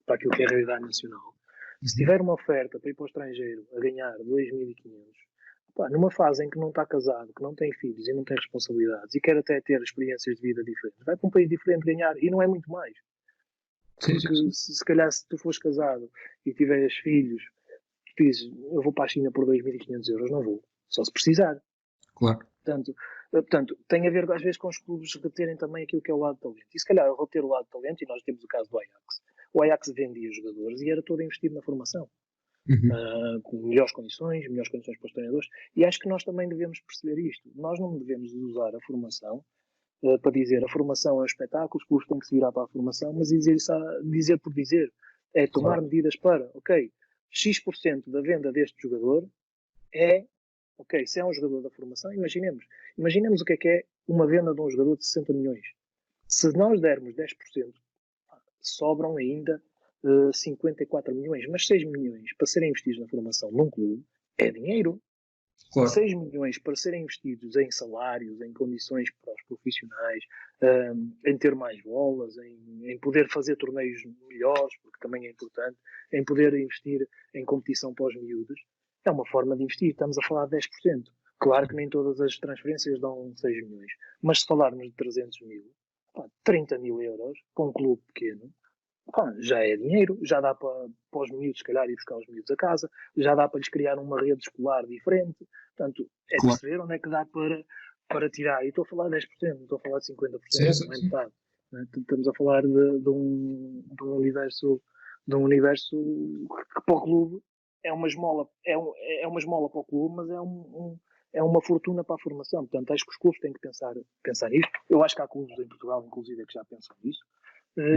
para aquilo que é a realidade nacional, se tiver uma oferta para ir para o estrangeiro a ganhar 2.500, numa fase em que não está casado, que não tem filhos e não tem responsabilidades e quer até ter experiências de vida diferentes, vai para um país diferente ganhar e não é muito mais. Porque se calhar se tu fores casado e tiveres filhos, tu dizes, eu vou para a China por 2.500 euros, não vou, só se precisar. Claro. Portanto, tem a ver às vezes com os clubes reterem também aquilo que é o lado de talento. E se calhar ao reter o lado de talento, e nós temos o caso do Ajax, o Ajax vendia jogadores e era todo investido na formação. Com melhores condições para os treinadores, e acho que nós também devemos perceber isto. Nós não devemos usar a formação para dizer a formação é um espetáculo, os clubes têm que se virar para a formação, mas dizer por dizer, é tomar medidas para, ok, X% da venda deste jogador é, ok, se é um jogador da formação, imaginemos o que é uma venda de um jogador de 60 milhões. Se nós dermos 10%, sobram ainda 54 milhões, mas 6 milhões para serem investidos na formação num clube é dinheiro. Claro. 6 milhões para serem investidos em salários, em condições para os profissionais, em ter mais bolas, em poder fazer torneios melhores, porque também é importante, em poder investir em competição para os miúdos, é uma forma de investir. Estamos a falar de 10%. Claro que nem todas as transferências dão 6 milhões, mas se falarmos de 300 mil, 30 mil euros para um clube pequeno, já é dinheiro, já dá para os miúdos, se calhar, ir buscar os miúdos a casa, já dá para lhes criar uma rede escolar diferente. Portanto, é perceber onde é que dá para tirar. E estou a falar de 10%, não estou a falar de 50%, não é metade. Estamos a falar de um universo que para o clube é uma esmola, é uma esmola para o clube, mas é uma fortuna para a formação. Portanto, acho que os clubes têm que pensar nisto. Eu acho que há clubes em Portugal, inclusive, que já pensam nisso.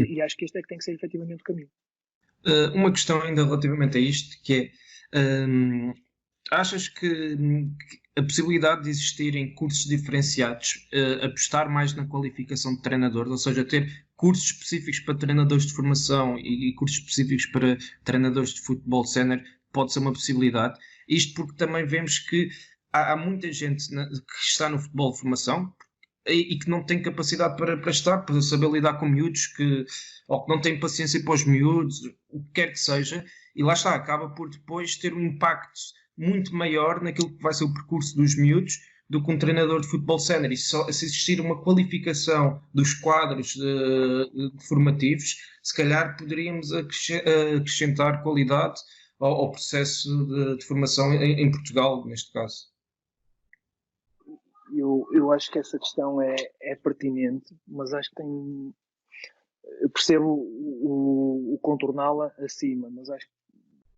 E acho que este é que tem que ser efetivamente o caminho. Uma questão ainda relativamente a isto, que é, achas que a possibilidade de existirem cursos diferenciados, apostar mais na qualificação de treinadores, ou seja, ter cursos específicos para treinadores de formação e cursos específicos para treinadores de futebol sénior, pode ser uma possibilidade? Isto porque também vemos que há muita gente que está no futebol de formação e que não tem capacidade para estar, para saber lidar com miúdos, ou que não tem paciência para os miúdos, o que quer que seja, e lá está, acaba por depois ter um impacto muito maior naquilo que vai ser o percurso dos miúdos do que um treinador de futebol sénior. E se existir uma qualificação dos quadros formativos, se calhar poderíamos acrescentar qualidade ao processo de formação em Portugal, neste caso. Eu acho que essa questão é pertinente, mas acho que tem. Eu percebo o contorná-la acima, mas acho que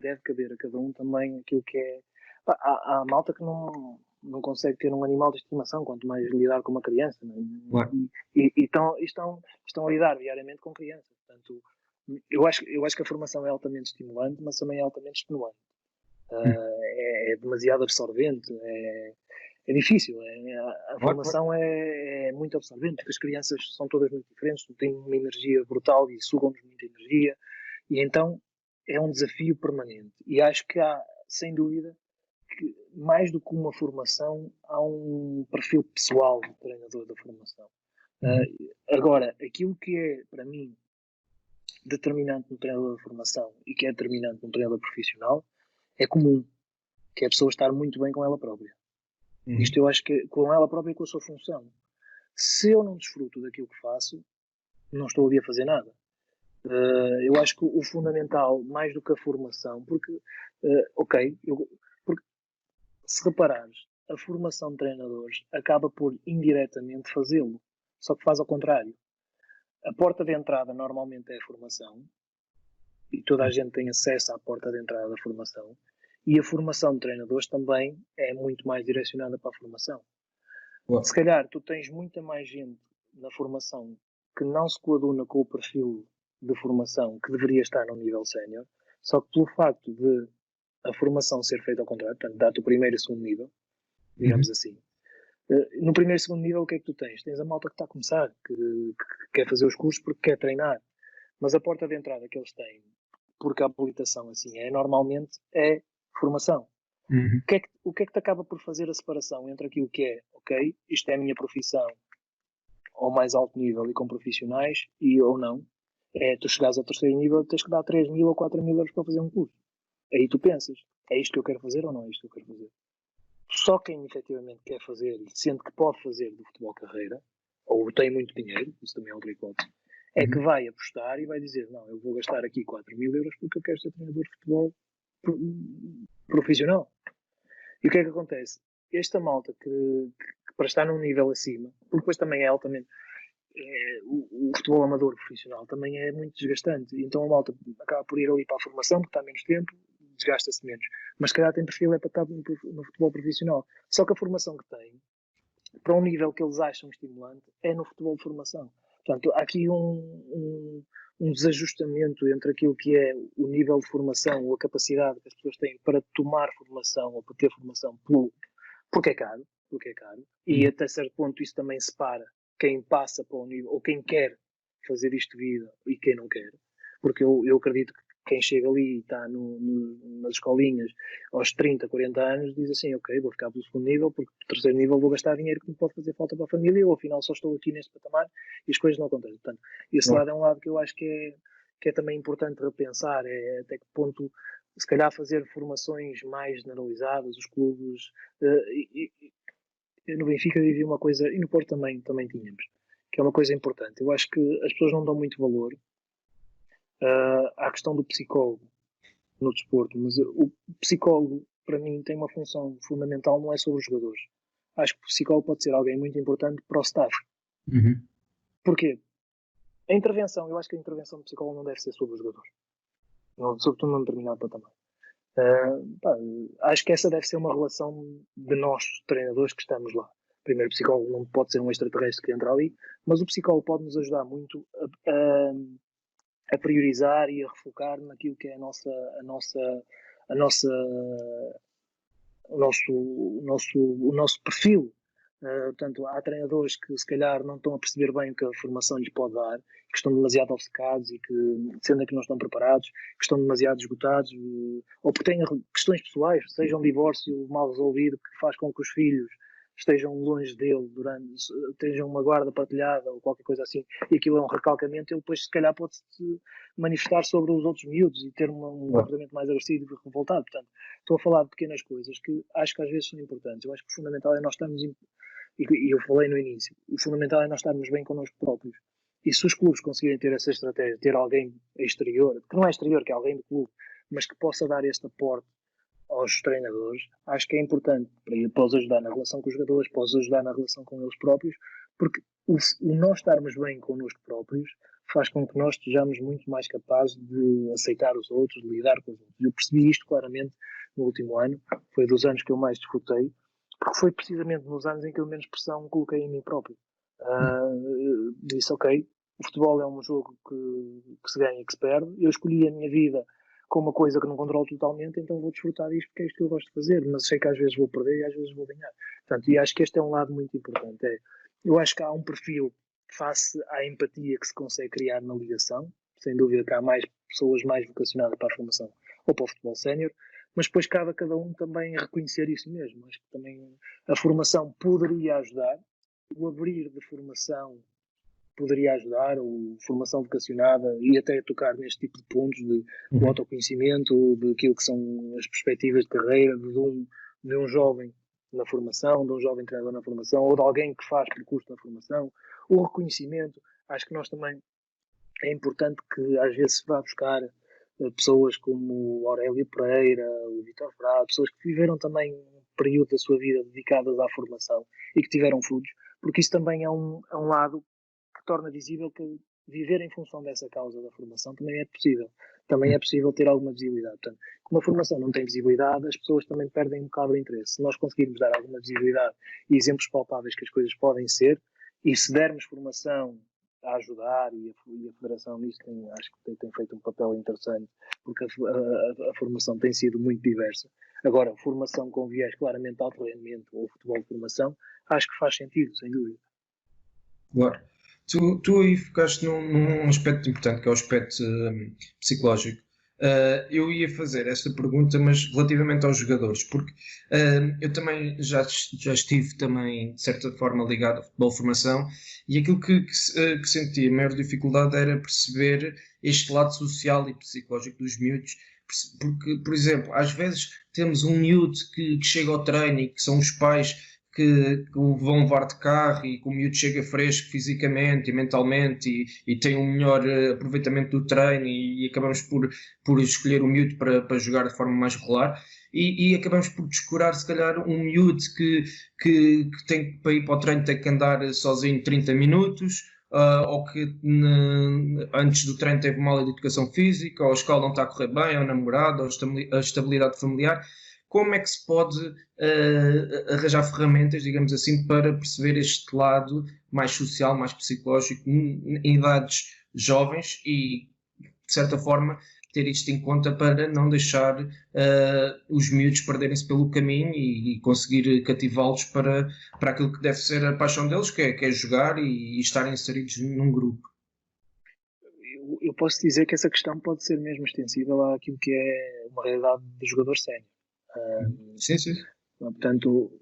deve caber a cada um também aquilo que é. Há malta que não consegue ter um animal de estimação, quanto mais lidar com uma criança. Não é? Claro. E estão a lidar diariamente com crianças. Portanto, eu acho que a formação é altamente estimulante, mas também é altamente extenuante. É demasiado absorvente, é difícil. A formação é muito absorvente, porque as crianças são todas muito diferentes, têm uma energia brutal e sugam-nos muita energia, e então é um desafio permanente. E acho que há, sem dúvida, que mais do que uma formação, há um perfil pessoal do treinador da formação. Agora, aquilo que é, para mim, determinante no treinador da formação e que é determinante no treinador profissional, é comum, que é a pessoa estar muito bem com ela própria. Isto eu acho que com ela própria e com a sua função. Se eu não desfruto daquilo que faço, não estou ali a fazer nada. Eu acho que o fundamental, mais do que a formação, porque, porque se reparares, a formação de treinadores acaba por indiretamente fazê-lo, só que faz ao contrário. A porta de entrada normalmente é a formação, e toda a gente tem acesso à porta de entrada da formação, e a formação de treinadores também é muito mais direcionada para a formação. Se calhar tu tens muita mais gente na formação que não se coaduna com o perfil de formação que deveria estar no nível sénior, só que pelo facto de a formação ser feita ao contrário, portanto, dá-te o primeiro e segundo nível, digamos assim. No primeiro e segundo nível, o que é que tu tens? Tens a malta que está a começar, que quer fazer os cursos porque quer treinar. Mas a porta de entrada que eles têm porque a habilitação assim normalmente é formação. Uhum. O que é que te acaba por fazer a separação entre aquilo que é, ok, isto é a minha profissão ao mais alto nível e com profissionais, e ou não, é tu chegares ao terceiro nível e tens que dar 3.000 ou 4.000 euros para fazer um curso. Aí tu pensas, é isto que eu quero fazer ou não é isto que eu quero fazer? Só quem efetivamente quer fazer e sente que pode fazer do futebol carreira, ou tem muito dinheiro, isso também é outra hipótese, é que vai apostar e vai dizer, não, eu vou gastar aqui 4.000 euros porque eu quero ser treinador de futebol profissional. E o que é que acontece? Esta malta que para estar num nível acima, porque depois também é altamente, o futebol amador profissional também é muito desgastante, então a malta acaba por ir ali para a formação porque está menos tempo, desgasta-se menos, mas se calhar tem perfil é para estar no futebol profissional, só que a formação que tem, para um nível que eles acham estimulante, é no futebol de formação. Portanto, há aqui um desajustamento entre aquilo que é o nível de formação ou a capacidade que as pessoas têm para tomar formação ou para ter formação porque é caro, e até certo ponto isso também separa quem passa para o nível, ou quem quer fazer isto de vida e quem não quer, porque eu acredito que quem chega ali e está nas escolinhas aos 30, 40 anos diz assim, ok, vou ficar pelo segundo nível porque no terceiro nível vou gastar dinheiro que me pode fazer falta para a família ou afinal só estou aqui neste patamar e as coisas não acontecem. Portanto, esse lado é um lado que eu acho que é também importante repensar, é até que ponto se calhar fazer formações mais generalizadas, os clubes no Benfica vivia uma coisa, e no Porto também tínhamos, que é uma coisa importante. Eu acho que as pessoas não dão muito valor à questão do psicólogo no desporto, mas o psicólogo, para mim, tem uma função fundamental, não é sobre os jogadores. Acho que o psicólogo pode ser alguém muito importante para o staff. Uhum. Porquê? Eu acho que a intervenção do psicólogo não deve ser sobre os jogadores, sobretudo num determinado patamar. Acho que essa deve ser uma relação de nós, treinadores, que estamos lá. Primeiro, o psicólogo não pode ser um extraterrestre que entra ali, mas o psicólogo pode nos ajudar muito a priorizar e a refocar naquilo que é o nosso perfil. Portanto, há treinadores que se calhar não estão a perceber bem o que a formação lhes pode dar, que estão demasiado obcecados e que, sendo que não estão preparados, que estão demasiado esgotados, ou porque têm questões pessoais, seja um divórcio mal resolvido que faz com que os filhos estejam longe dele, estejam uma guarda partilhada ou qualquer coisa assim, e aquilo é um recalcamento, ele depois se calhar pode-se manifestar sobre os outros miúdos e ter um comportamento mais agressivo e revoltado. Portanto, estou a falar de pequenas coisas que acho que às vezes são importantes. Eu acho que o fundamental é nós estarmos, e eu falei no início, o fundamental é nós estarmos bem connosco próprios. E se os clubes conseguirem ter essa estratégia, ter alguém exterior, que não é exterior, que é alguém do clube, mas que possa dar este aporte aos treinadores, acho que é importante para os ajudar na relação com os jogadores, para os ajudar na relação com eles próprios, porque o nós estarmos bem connosco próprios faz com que nós estejamos muito mais capazes de aceitar os outros, de lidar com os outros. Eu percebi isto claramente no último ano, foi dos anos que eu mais desfrutei, porque foi precisamente nos anos em que eu menos pressão coloquei em mim próprio. Disse, ok, o futebol é um jogo que se ganha e que se perde, eu escolhi a minha vida com uma coisa que não controlo totalmente, então vou desfrutar disto porque é isto que eu gosto de fazer, mas sei que às vezes vou perder e às vezes vou ganhar. Portanto, e acho que este é um lado muito importante. Eu acho que há um perfil face à empatia que se consegue criar na ligação, sem dúvida que há mais pessoas mais vocacionadas para a formação ou para o futebol sénior, mas depois cabe a cada um também reconhecer isso mesmo. Acho que também a formação poderia ajudar, o abrir de formação poderia ajudar, ou formação vocacionada, e até tocar neste tipo de pontos do autoconhecimento, daquilo que são as perspectivas de carreira de um jovem na formação, de um jovem treinador na formação, ou de alguém que faz percurso na formação, o reconhecimento. Acho que nós também é importante que às vezes se vá buscar pessoas como o Aurélio Pereira, o Vítor Frade, pessoas que viveram também um período da sua vida dedicadas à formação e que tiveram frutos, porque isso também é um lado que torna visível que viver em função dessa causa da formação também é possível. Também é possível ter alguma visibilidade. Portanto, como a formação não tem visibilidade, as pessoas também perdem um bocado o interesse. Se nós conseguirmos dar alguma visibilidade e exemplos palpáveis que as coisas podem ser, e se dermos formação a ajudar, e a Federação nisso acho que tem feito um papel interessante, porque a formação tem sido muito diversa. Agora, a formação com viés claramente de alto rendimento ou futebol de formação, acho que faz sentido, sem dúvida. Claro. Tu aí focaste num aspecto importante, que é o aspecto psicológico. Eu ia fazer esta pergunta, mas relativamente aos jogadores, porque eu também já estive também, de certa forma, ligado ao futebol formação, e aquilo que sentia a maior dificuldade era perceber este lado social e psicológico dos miúdos, porque, por exemplo, às vezes temos um miúdo que chega ao treino e que são os pais que o vão levar de carro e que o miúdo chega fresco fisicamente e mentalmente e tem um melhor aproveitamento do treino e acabamos por escolher o miúdo para jogar de forma mais regular e acabamos por descurar se calhar um miúdo que tem para ir para o treino tem que andar sozinho 30 minutos ou que antes do treino teve mal de educação física, ou a escola não está a correr bem, ou a namorada, ou a estabilidade familiar. Como é que se pode arranjar ferramentas, digamos assim, para perceber este lado mais social, mais psicológico, em idades jovens e, de certa forma, ter isto em conta para não deixar os miúdos perderem-se pelo caminho e conseguir cativá-los para aquilo que deve ser a paixão deles, que é jogar e estarem inseridos num grupo? Eu posso dizer que essa questão pode ser mesmo extensível àquilo que é uma realidade de jogador sénior. Sim. Portanto,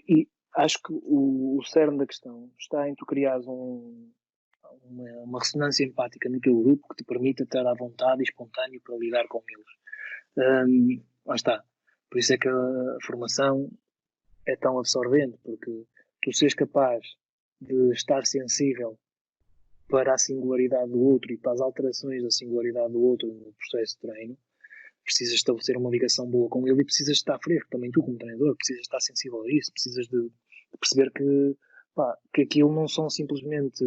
e acho que o cerne da questão está em tu criares uma ressonância empática no teu grupo que te permita estar à vontade e espontâneo para lidar com eles. Lá está. Por isso é que a formação é tão absorvente, porque tu seres capaz de estar sensível para a singularidade do outro e para as alterações da singularidade do outro no processo de treino, precisas estabelecer uma ligação boa com ele e precisas estar fresco, também tu como treinador, precisas estar sensível a isso, precisas de perceber que aquilo não são simplesmente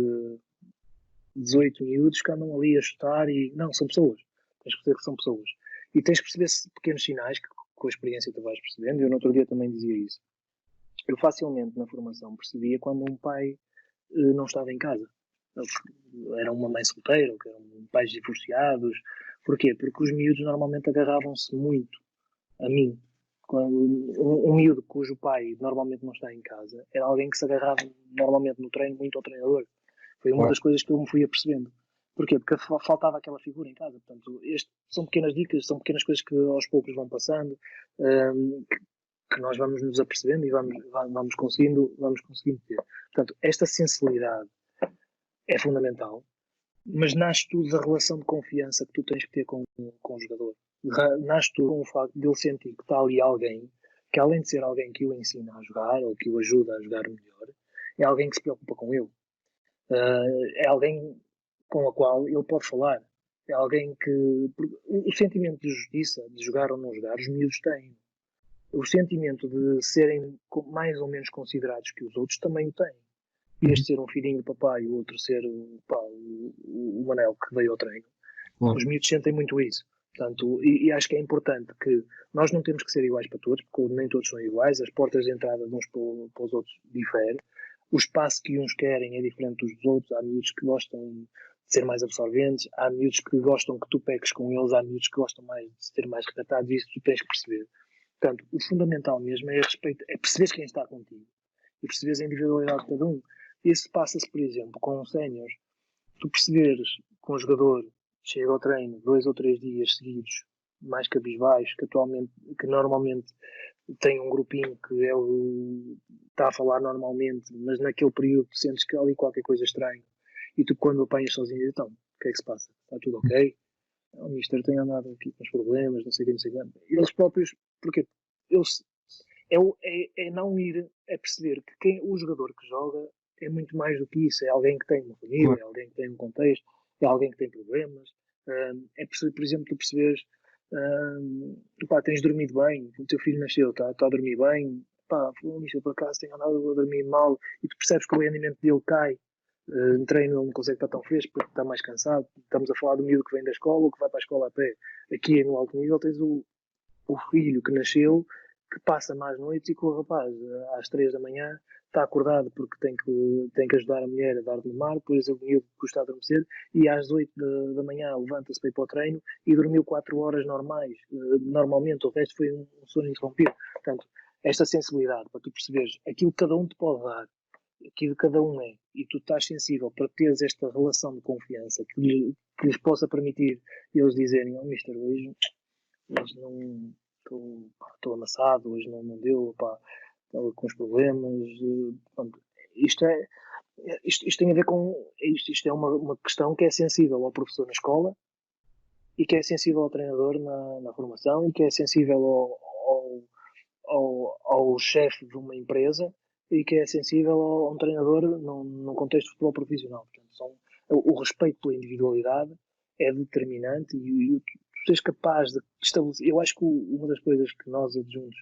18 miúdos que andam ali a chutar e não, são pessoas, tens que perceber que são pessoas e tens que perceber pequenos sinais que com a experiência tu vais percebendo. Eu no outro dia também dizia isso, eu facilmente na formação percebia quando um pai não estava em casa, era uma mãe solteira, ou que eram pais divorciados. Porquê? Porque os miúdos normalmente agarravam-se muito a mim. Um miúdo cujo pai normalmente não está em casa era alguém que se agarrava normalmente no treino muito ao treinador. Foi uma das coisas que eu me fui apercebendo. Porquê? Porque faltava aquela figura em casa. Portanto, são pequenas dicas, são pequenas coisas que aos poucos vão passando, que nós vamos nos apercebendo e vamos conseguindo ter. Portanto, esta sensibilidade é fundamental, mas nasce tudo da relação de confiança que tu tens que ter com o jogador. Nasce tudo com o facto de ele sentir que está ali alguém que, além de ser alguém que o ensina a jogar ou que o ajuda a jogar melhor, é alguém que se preocupa com ele. É alguém com a qual ele pode falar. É alguém que... O sentimento de justiça, de jogar ou não jogar, os miúdos têm. O sentimento de serem mais ou menos considerados que os outros também o têm. Este ser um filhinho do papai e o outro ser o Manel que veio ao treino. Os miúdos sentem muito isso. Portanto, e acho que é importante que nós não temos que ser iguais para todos, porque nem todos são iguais, as portas de entrada de uns para os outros diferem, o espaço que uns querem é diferente dos outros, há miúdos que gostam de ser mais absorventes, há miúdos que gostam que tu peques com eles, há miúdos que gostam mais de ser mais retratados, e isso tu tens que perceber. Portanto, o fundamental mesmo é perceberes quem está contigo e perceberes a individualidade de cada um. Isso passa-se, por exemplo, com um sénior. Tu perceberes que um jogador chega ao treino 2 ou 3 dias seguidos, mais cabisbaixo, que normalmente tem um grupinho que está a falar normalmente, mas naquele período tu sentes que há ali qualquer coisa estranha. E tu, quando apanhas sozinho, então, o que é que se passa? Está tudo ok? O mister tem andado aqui com os problemas, não sei o que, não sei o que. Eles próprios, porque eles é não ir a perceber que o jogador que joga é muito mais do que isso. É alguém que tem uma família, é alguém que tem um contexto, é alguém que tem problemas. É preciso, por exemplo, tu perceberes tens dormido bem, o teu filho nasceu, está a dormir bem, o por acaso tem andado a dormir mal, e tu percebes que o rendimento dele cai. No treino ele não consegue estar tão fresco porque está mais cansado. Estamos a falar do miúdo que vem da escola ou que vai para a escola a pé. Aqui no alto nível tens o filho que nasceu, que passa mais noites, e que o rapaz às 3 da manhã está acordado porque tem que ajudar a mulher a dar de mamar, depois o miúdo custa a adormecer, e às 8 da manhã levanta-se para ir para o treino e dormiu 4 horas normais. Normalmente o resto foi um sono interrompido. Portanto, esta sensibilidade para tu perceberes aquilo que cada um te pode dar aqui de cada um é, e tu estás sensível para teres esta relação de confiança que lhes possa permitir eles dizerem, mister, hoje não estou amassado, hoje não deu, pá, estava com os problemas. Pronto. Isto tem a ver com. Isto é uma questão que é sensível ao professor na escola e que é sensível ao treinador na formação e que é sensível ao chefe de uma empresa e que é sensível a um treinador num contexto de futebol profissional. Portanto, o respeito pela individualidade é determinante e tu seres capaz de estabelecer. Eu acho que uma das coisas que nós adjuntos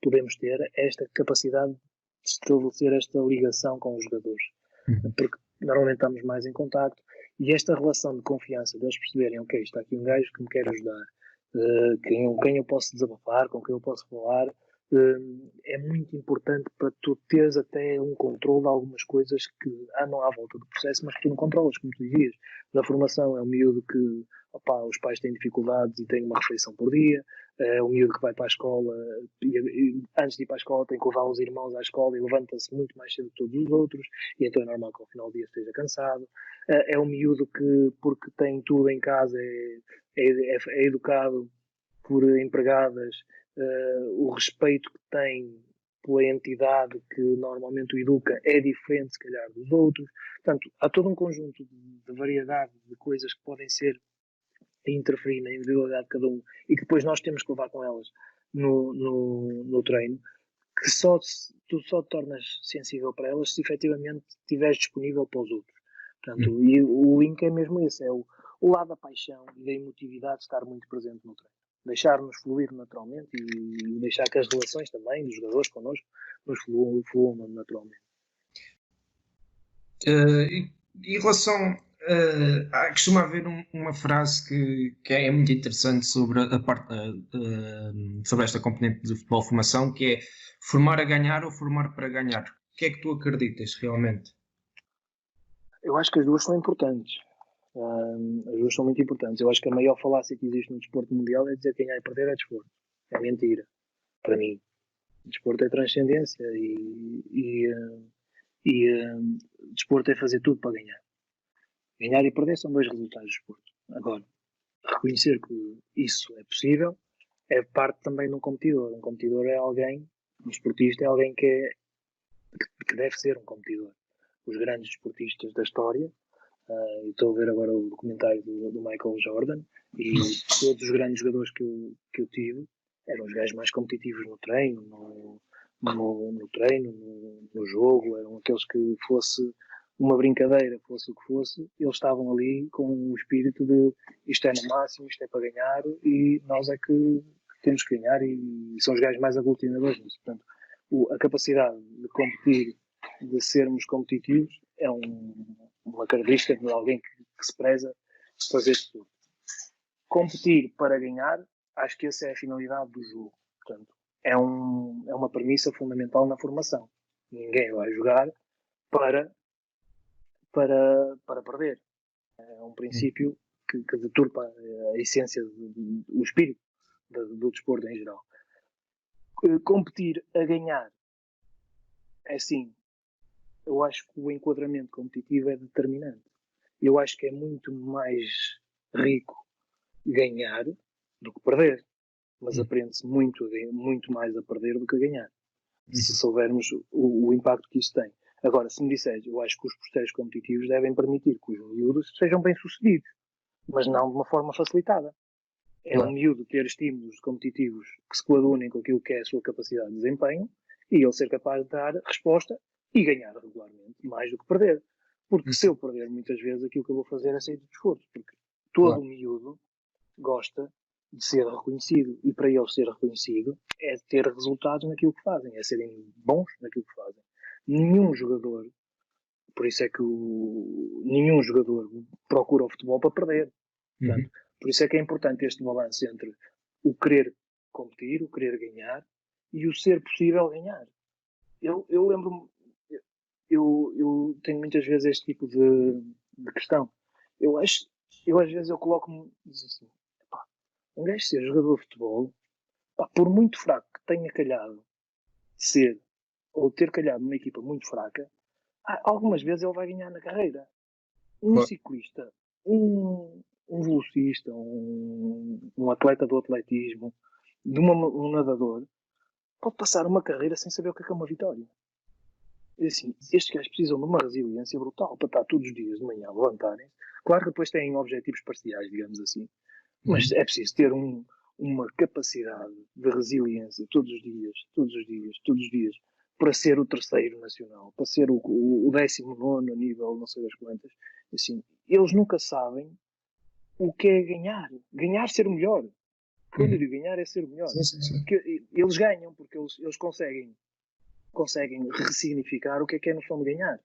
podemos ter é esta capacidade de estabelecer esta ligação com os jogadores. Porque normalmente estamos mais em contacto e esta relação de confiança deles perceberem, ok, está aqui um gajo que me quer ajudar, quem eu posso desabafar, com quem eu posso falar, é muito importante para tu teres até um controle de algumas coisas que andam à volta do processo, mas que tu não controlas, como tu dizias. Na formação é um miúdo que os pais têm dificuldades e têm uma refeição por dia, é um miúdo que vai para a escola e antes de ir para a escola tem que levar os irmãos à escola e levanta-se muito mais cedo que todos os outros e então é normal que ao final do dia esteja cansado. É um miúdo que, porque tem tudo em casa, é educado por empregadas, o respeito que tem pela entidade que normalmente o educa é diferente, se calhar, dos outros. Portanto, há todo um conjunto de variedade de coisas que podem ser a interferir na individualidade de cada um e que depois nós temos que levar com elas no treino, que tu só te tornas sensível para elas se efetivamente estiveres disponível para os outros. Portanto, e o link é mesmo esse, é o lado da paixão e da emotividade estar muito presente no treino. Deixar-nos fluir naturalmente e deixar que as relações também dos jogadores connosco nos fluam naturalmente. Em relação costuma haver uma frase que é muito interessante sobre a parte sobre esta componente do futebol formação, que é formar a ganhar ou formar para ganhar. O que é que tu acreditas realmente? Eu acho que as duas são importantes. As duas são muito importantes. Eu acho que a maior falácia que existe no desporto mundial é dizer que ganhar e perder é desporto. É mentira. Para mim. O desporto é transcendência e desporto é fazer tudo para ganhar. Ganhar e perder são dois resultados do desporto. Agora, reconhecer que isso é possível é parte também de um competidor. Um competidor é alguém, um esportista é alguém que deve ser um competidor. Os grandes esportistas da história, estou a ver agora o documentário do Michael Jordan, e todos os grandes jogadores que eu tive eram os gajos mais competitivos no treino, no jogo, eram aqueles que fosse uma brincadeira, fosse o que fosse, eles estavam ali com o espírito de isto é no máximo, isto é para ganhar e nós é que temos que ganhar e são os gajos mais aglutinadores nisso. Portanto, a capacidade de competir, de sermos competitivos, é uma característica de alguém que se preza fazer tudo. Competir para ganhar, acho que essa é a finalidade do jogo. Portanto, é uma premissa fundamental na formação. Ninguém vai jogar para perder. É um princípio que deturpa a essência, o espírito do desporto em geral. Competir a ganhar é sim. Eu acho que o enquadramento competitivo é determinante. Eu acho que é muito mais rico ganhar do que perder. Mas aprende-se muito mais a perder do que a ganhar. Se soubermos o impacto que isso tem. Agora, se me disseres, eu acho que os processos competitivos devem permitir que os miúdos sejam bem-sucedidos, mas não de uma forma facilitada. É um miúdo ter estímulos competitivos que se coadunem com aquilo que é a sua capacidade de desempenho e ele ser capaz de dar resposta e ganhar regularmente, mais do que perder. Porque se eu perder muitas vezes, aquilo que eu vou fazer é sair do esforço. Porque todo miúdo gosta de ser reconhecido e para ele ser reconhecido é ter resultados naquilo que fazem, é serem bons naquilo que fazem. Nenhum jogador, por isso é que nenhum jogador procura o futebol para perder. Portanto, por isso é que é importante este balanço entre o querer competir, o querer ganhar e o ser possível ganhar. Eu lembro-me, eu tenho muitas vezes este tipo de questão. Eu às vezes eu coloco-me e digo assim, um gajo ser jogador de futebol, por muito fraco que tenha calhado ser, ou ter calhado numa equipa muito fraca, algumas vezes ele vai ganhar na carreira. Um ciclista, um velocista, um atleta do atletismo, um nadador, pode passar uma carreira sem saber o que é uma vitória. E assim, estes gajos precisam de uma resiliência brutal para estar todos os dias de manhã a levantarem. Claro que depois têm objetivos parciais, digamos assim, mas é preciso ter uma capacidade de resiliência todos os dias, para ser o terceiro nacional, para ser o 19º a nível não sei das quantas. Assim, eles nunca sabem o que é ganhar. Ganhar, ser o melhor. Quando eu digo ganhar, é ser o melhor. Sim. Eles ganham porque eles conseguem ressignificar o que é no fundo ganhar.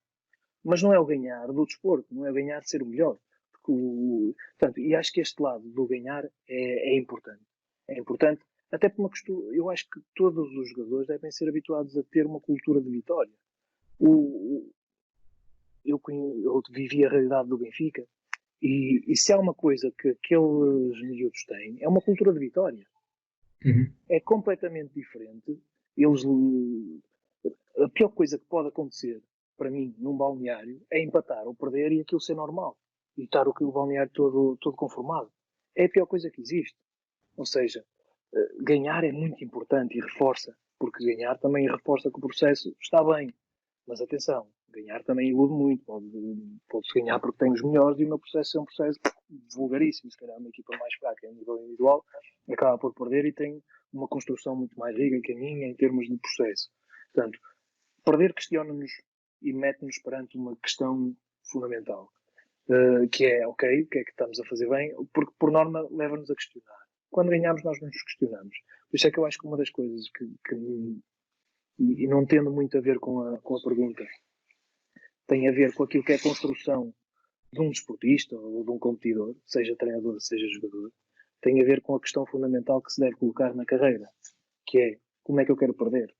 Mas não é o ganhar do desporto, não é o ganhar de ser o melhor. Portanto, e acho que este lado do ganhar é importante. É importante, até por uma questão, eu acho que todos os jogadores devem ser habituados a ter uma cultura de vitória. Eu vivi a realidade do Benfica e se há uma coisa que aqueles miúdos têm, é uma cultura de vitória. É completamente diferente. A pior coisa que pode acontecer para mim num balneário é empatar ou perder e aquilo ser normal e estar o balneário todo conformado. É a pior coisa que existe. Ou seja, ganhar é muito importante e reforça, porque ganhar também reforça que o processo está bem. Mas atenção, ganhar também ilude muito. Pode-se ganhar porque tem os melhores e o meu processo é um processo vulgaríssimo. Se calhar uma equipa mais fraca a nível individual acaba por perder e tem uma construção muito mais rica que a minha em termos de processo. Portanto, perder questiona-nos e mete-nos perante uma questão fundamental, que é, ok, o que é que estamos a fazer bem? Porque, por norma, leva-nos a questionar. Quando ganhamos, nós não nos questionamos. Por isso é que eu acho que uma das coisas e não tendo muito a ver com a pergunta, tem a ver com aquilo que é a construção de um desportista ou de um competidor, seja treinador, seja jogador, tem a ver com a questão fundamental que se deve colocar na carreira, que é, como é que eu quero perder?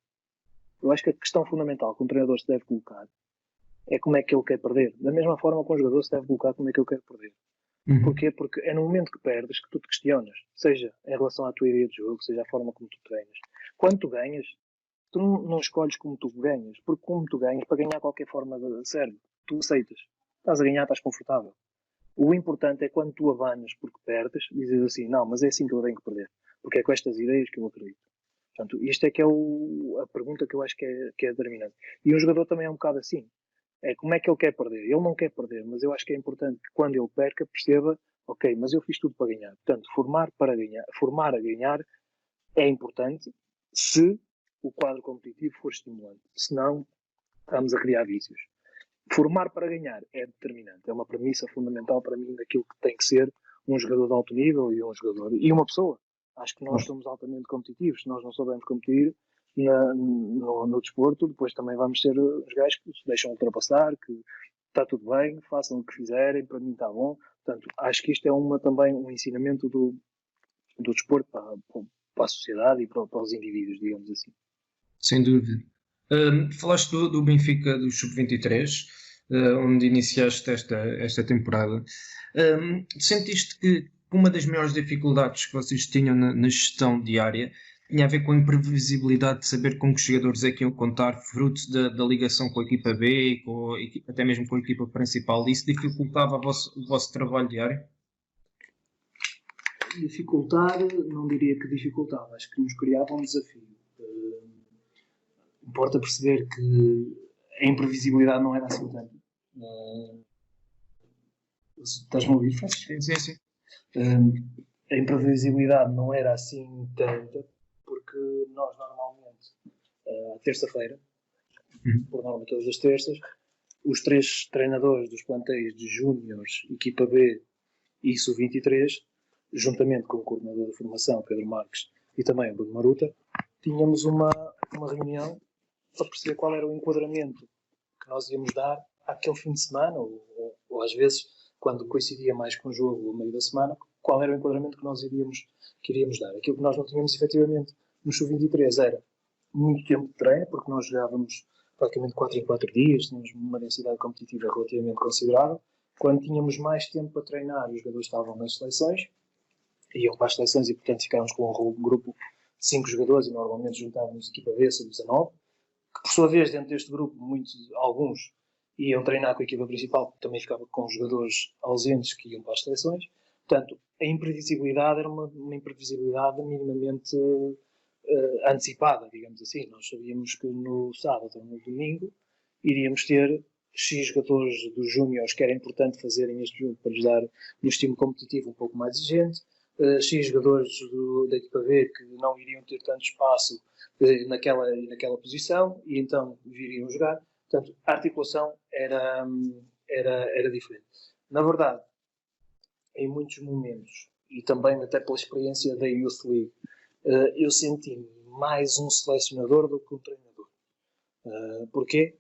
Eu acho que a questão fundamental que um treinador se deve colocar é como é que ele quer perder. Da mesma forma que um jogador se deve colocar como é que eu quero perder. Porquê? Porque é no momento que perdes que tu te questionas, seja em relação à tua ideia de jogo, seja a forma como tu treinas. Quando tu ganhas, tu não escolhes como tu ganhas, porque como tu ganhas, para ganhar qualquer forma serve. Tu aceitas. Estás a ganhar, estás confortável. O importante é quando tu abanas porque perdes, dizes assim, não, mas é assim que eu tenho que perder. Porque é com estas ideias que eu acredito. Portanto, isto é que é a pergunta que eu acho que é determinante. E um jogador também é um bocado assim. É como é que ele quer perder. Ele não quer perder, mas eu acho que é importante que quando ele perca, perceba, ok, mas eu fiz tudo para ganhar. Portanto, formar a ganhar é importante se o quadro competitivo for estimulante. Senão, estamos a criar vícios. Formar para ganhar é determinante. É uma premissa fundamental para mim daquilo que tem que ser um jogador de alto nível e uma pessoa. Acho que nós somos altamente competitivos. Se nós não soubermos competir no desporto, depois também vamos ser os gajos que se deixam ultrapassar, que está tudo bem, façam o que fizerem, para mim está bom. Portanto, acho que isto é também um ensinamento do desporto para a sociedade e para os indivíduos, digamos assim. Sem dúvida. Falaste do Benfica do Sub-23, onde iniciaste esta temporada. Sentiste que uma das maiores dificuldades que vocês tinham na gestão diária tinha a ver com a imprevisibilidade de saber com que jogadores é que iam contar, fruto da ligação com a equipa B, até mesmo com a equipa principal? Isso dificultava o vosso trabalho diário? Dificultar, não diria que dificultava, acho que nos criava um desafio. Importa perceber que a imprevisibilidade não era assim tanto. Estás-me a ouvir, Francisco? Sim. A imprevisibilidade não era assim tanta, porque nós normalmente, à terça-feira, por norma todas as terças, os 3 treinadores dos plantéis de júniores, equipa B e sub-23, juntamente com o coordenador da formação, Pedro Marques, e também o Bruno Maruta, tínhamos uma reunião para perceber qual era o enquadramento que nós íamos dar àquele fim de semana, ou às vezes, quando coincidia mais com o jogo no meio da semana, qual era o enquadramento que nós iríamos dar. Aquilo que nós não tínhamos efetivamente no Sub-23 era muito tempo de treino, porque nós jogávamos praticamente 4 em 4 dias, tínhamos uma densidade competitiva relativamente considerável. Quando tínhamos mais tempo para treinar, os jogadores estavam nas seleções, iam para as seleções e, portanto, ficávamos com um grupo de 5 jogadores e normalmente juntávamos equipa B, sub-19, que, por sua vez, dentro deste grupo, alguns iam treinar com a equipa principal, que também ficava com jogadores ausentes que iam para as seleções. Portanto, a imprevisibilidade era uma imprevisibilidade minimamente antecipada, digamos assim. Nós sabíamos que no sábado ou no domingo iríamos ter X jogadores dos júniores que era importante fazerem este jogo para lhes dar um estímulo competitivo um pouco mais exigente, X jogadores da equipa B que não iriam ter tanto espaço naquela posição e então viriam jogar. Portanto, a articulação era diferente. Na verdade, em muitos momentos, e também até pela experiência da Youth League, eu senti-me mais um selecionador do que um treinador. Porquê?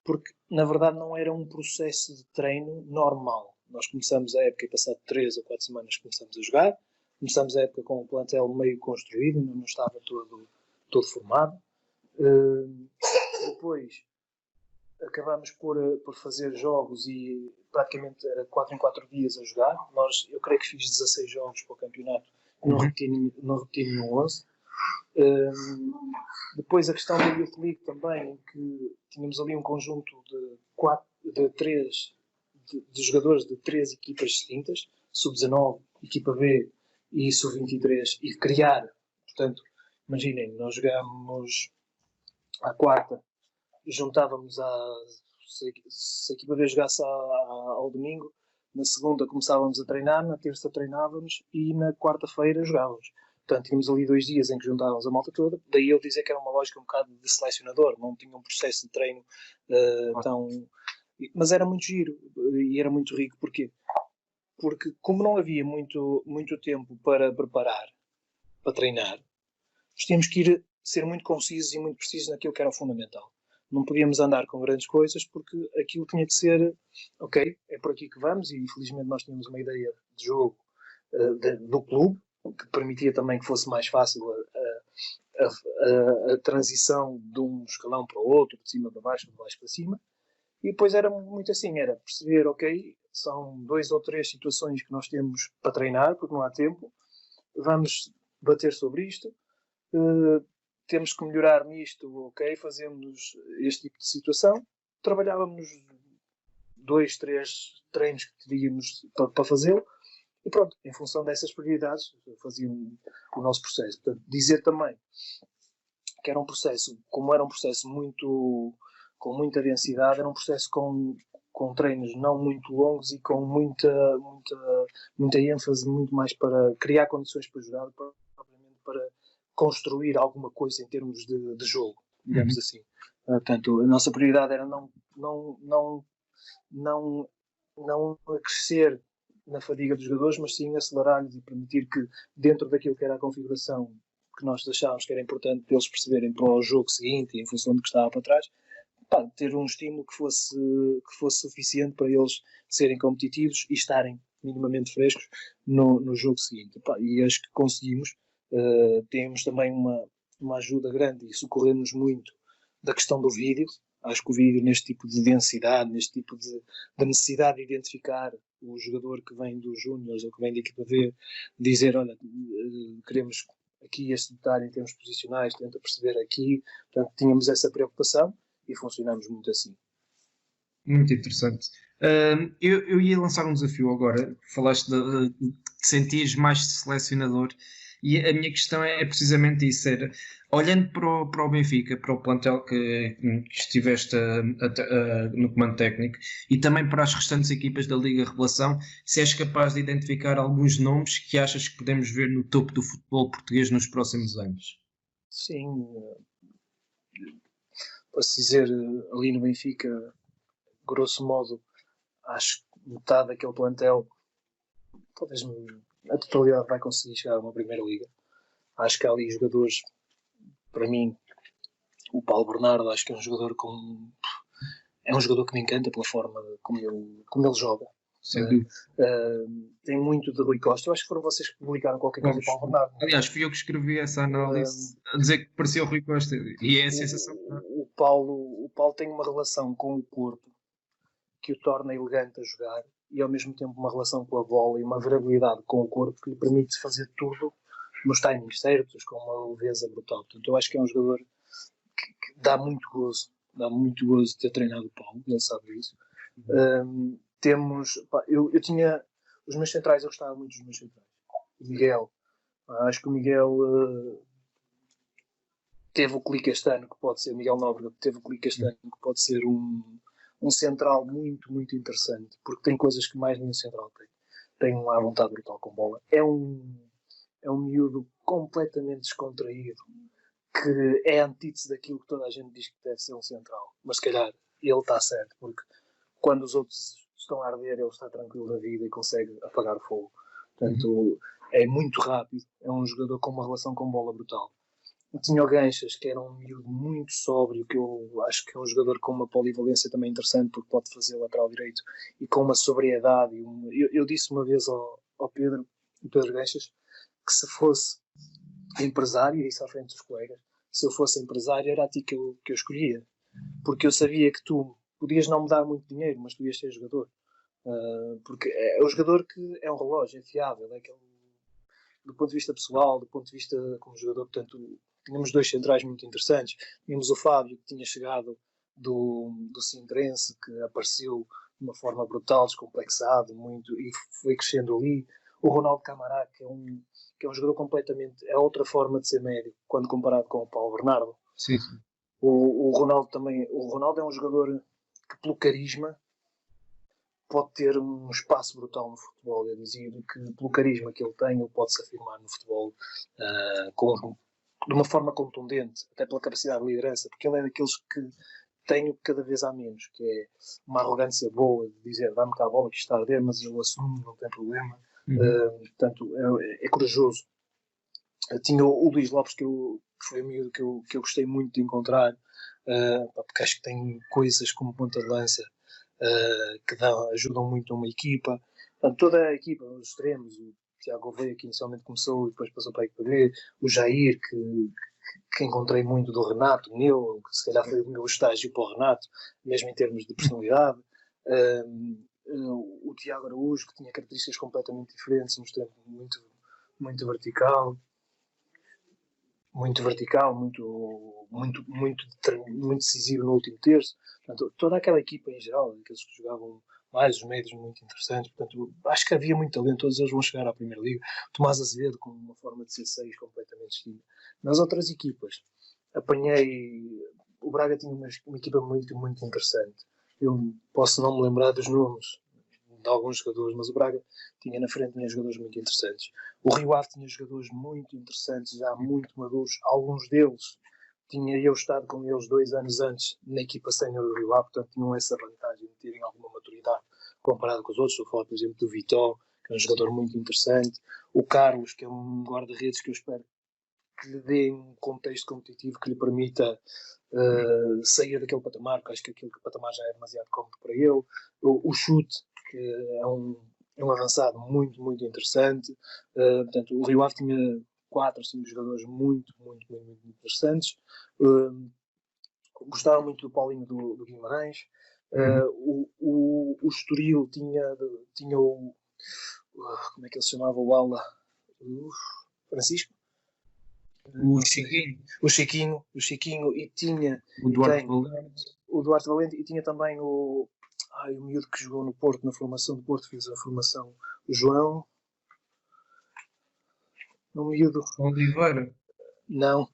Porque, na verdade, não era um processo de treino normal. Nós começamos a época, passado 3 ou 4 semanas, começamos a jogar. Começamos a época com o plantel meio construído, ainda não estava todo formado. Depois, acabámos por fazer jogos e praticamente era 4 em 4 dias a jogar. Eu creio que fiz 16 jogos para o campeonato, não repeti nenhum 11. Depois a questão da Youth League também, em que tínhamos ali um conjunto de jogadores de 3 equipas distintas, sub-19, equipa B e sub-23, e criar, portanto, imaginem, nós jogámos à quarta, juntávamos se a equipa B jogasse ao domingo, na segunda começávamos a treinar, na terça treinávamos e na quarta-feira jogávamos. Portanto, tínhamos ali 2 dias em que juntávamos a malta toda. Daí eu dizer que era uma lógica um bocado de selecionador, não tinha um processo de treino tão... Mas era muito giro e era muito rico. Porquê? Porque como não havia muito tempo para preparar, para treinar, nós tínhamos que ser muito concisos e muito precisos naquilo que era o fundamental. Não podíamos andar com grandes coisas porque aquilo tinha que ser, ok, é por aqui que vamos, e infelizmente nós tínhamos uma ideia de jogo do clube, que permitia também que fosse mais fácil a transição de um escalão para o outro, de cima para baixo, de baixo para cima. E depois era muito assim, era perceber, ok, são 2 ou 3 situações que nós temos para treinar, porque não há tempo, vamos bater sobre isto, temos que melhorar nisto, ok, fazemos este tipo de situação, trabalhávamos 2, 3 treinos que teríamos para fazê-lo, e pronto, em função dessas prioridades, fazíamos o nosso processo. Portanto, dizer também que era um processo, como era um processo com muita densidade, era um processo com treinos não muito longos e com muita ênfase, muito mais para criar condições para jogar, propriamente para construir alguma coisa em termos de jogo, digamos assim. Portanto, a nossa prioridade era não crescer na fadiga dos jogadores, mas sim acelerar-lhes e permitir que, dentro daquilo que era a configuração que nós achávamos que era importante para eles perceberem para o jogo seguinte e em função do que estava para trás, ter um estímulo que fosse suficiente para eles serem competitivos e estarem minimamente frescos no jogo seguinte. E acho que conseguimos. Temos também uma ajuda grande e socorremos muito da questão do vídeo. Acho que o vídeo, neste tipo de densidade, neste tipo de necessidade de identificar o jogador que vem dos júniores ou que vem da equipa B, dizer, olha, queremos aqui este detalhe em termos posicionais, tenta perceber aqui. Portanto, tínhamos essa preocupação e funcionamos muito assim. Muito interessante. Eu ia lançar um desafio agora. Falaste de sentires mais selecionador, e a minha questão é precisamente isso: olhando para o Benfica, para o plantel que estiveste no comando técnico, e também para as restantes equipas da Liga Revelação, se és capaz de identificar alguns nomes que achas que podemos ver no topo do futebol português nos próximos anos? Sim, posso dizer, ali no Benfica, grosso modo, acho que metade daquele plantel, talvez a totalidade, vai conseguir chegar a uma primeira liga. Acho que há ali jogadores, para mim, o Paulo Bernardo, acho que é um jogador que me encanta pela forma como ele joga. Tem muito de Rui Costa. Eu acho que foram vocês que publicaram qualquer coisa do Paulo Bernardo. Aliás, fui eu que escrevi essa análise a dizer que parecia o Rui Costa, e é a sensação. O Paulo tem uma relação com o corpo que o torna elegante a jogar, e ao mesmo tempo uma relação com a bola e uma variabilidade com o corpo que lhe permite fazer tudo nos timings certos, com uma leveza brutal. Portanto, eu acho que é um jogador que dá muito gozo dá muito gozo de ter treinado o Paulo, ele sabe disso. Eu tinha os meus centrais, eu gostava muito dos meus centrais. O Miguel, acho que o Miguel teve o clique este ano, que pode ser, o Miguel Nóbrega teve o clique este ano, que pode ser um central muito, muito interessante, porque tem coisas que mais nenhum central tem. Tem uma vontade brutal com bola. É um miúdo completamente descontraído, que é a antítese daquilo que toda a gente diz que deve ser um central. Mas se calhar ele está certo, porque quando os outros estão a arder, ele está tranquilo da vida e consegue apagar o fogo. Portanto, é muito rápido, é um jogador com uma relação com bola brutal. Tinha o Ganchas, que era um miúdo muito sóbrio, que eu acho que é um jogador com uma polivalência também interessante, porque pode fazer lateral direito, e com uma sobriedade. Eu disse uma vez ao Pedro Ganchas, que se fosse empresário, e disse à frente dos colegas, se eu fosse empresário era a ti que eu escolhia, porque eu sabia que tu podias não me dar muito dinheiro, mas tu ias ser jogador, porque é o jogador que é um relógio, é fiável, é aquele, do ponto de vista pessoal, do ponto de vista como jogador. Portanto, tínhamos dois centrais muito interessantes. Tínhamos o Fábio, que tinha chegado do Sintrense, que apareceu de uma forma brutal, descomplexado muito, e foi crescendo ali. O Ronaldo Camará, que é um jogador completamente, é outra forma de ser médio, quando comparado com o Paulo Bernardo. Sim. O Ronaldo também, o Ronaldo é um jogador que, pelo carisma, pode ter um espaço brutal no futebol. Eu dizia que, pelo carisma que ele tem, ele pode se afirmar no futebol de uma forma contundente, até pela capacidade de liderança, porque ele é daqueles que tenho cada vez há menos, que é uma arrogância boa de dizer, dá-me cá a bola que está a arder, mas eu assumo, não tem problema. Portanto, é corajoso. Tinha o Luís Lopes, que foi um miúdo que eu gostei muito de encontrar, porque acho que tem coisas como ponta de lança que ajudam muito a uma equipa. Portanto, toda a equipa, os extremos, o Tiago Gouveia, que inicialmente começou e depois passou para a equipa B, o Jair, que encontrei muito do Renato nele, que se calhar foi o meu estágio para o Renato, mesmo em termos de personalidade. O Tiago Araújo, que tinha características completamente diferentes, um extremo muito vertical, muito decisivo no último terço. Portanto, toda aquela equipa em geral, aqueles que jogavam mais, os médios muito interessantes. Portanto, acho que havia muito talento, todos eles vão chegar à Primeira Liga. Tomás Azevedo com uma forma de ser 6 completamente distinta. Nas outras equipas, o Braga tinha uma equipa muito, muito interessante. Eu posso não me lembrar dos nomes de alguns jogadores, mas o Braga tinha na frente jogadores muito interessantes. O Rio Ave tinha jogadores muito interessantes, já muito maduros. Alguns deles tinha eu estado com eles 2 anos antes na equipa sénior do Rio Ave, portanto tinham essa vantagem de terem alguma maturidade comparado com os outros. Estou a falar, por exemplo, do Vitó, que é um jogador muito interessante. O Carlos, que é um guarda-redes que eu espero que lhe dê um contexto competitivo que lhe permita sair daquele patamar, porque acho que aquele patamar já é demasiado cómodo para ele. O Chute, que é um avançado muito, muito interessante. Portanto, o Rio Ave tinha 4 ou 5 jogadores muito, muito, muito, muito interessantes. Gostava muito do Paulinho do Guimarães. O Estoril tinha o... como é que ele se chamava? O Ala? Francisco? O Chiquinho, e tinha o Duarte Valente, e tinha também o miúdo que jogou no Porto, na formação do Porto, fez a formação, o João, um miúdo Oliveira, não,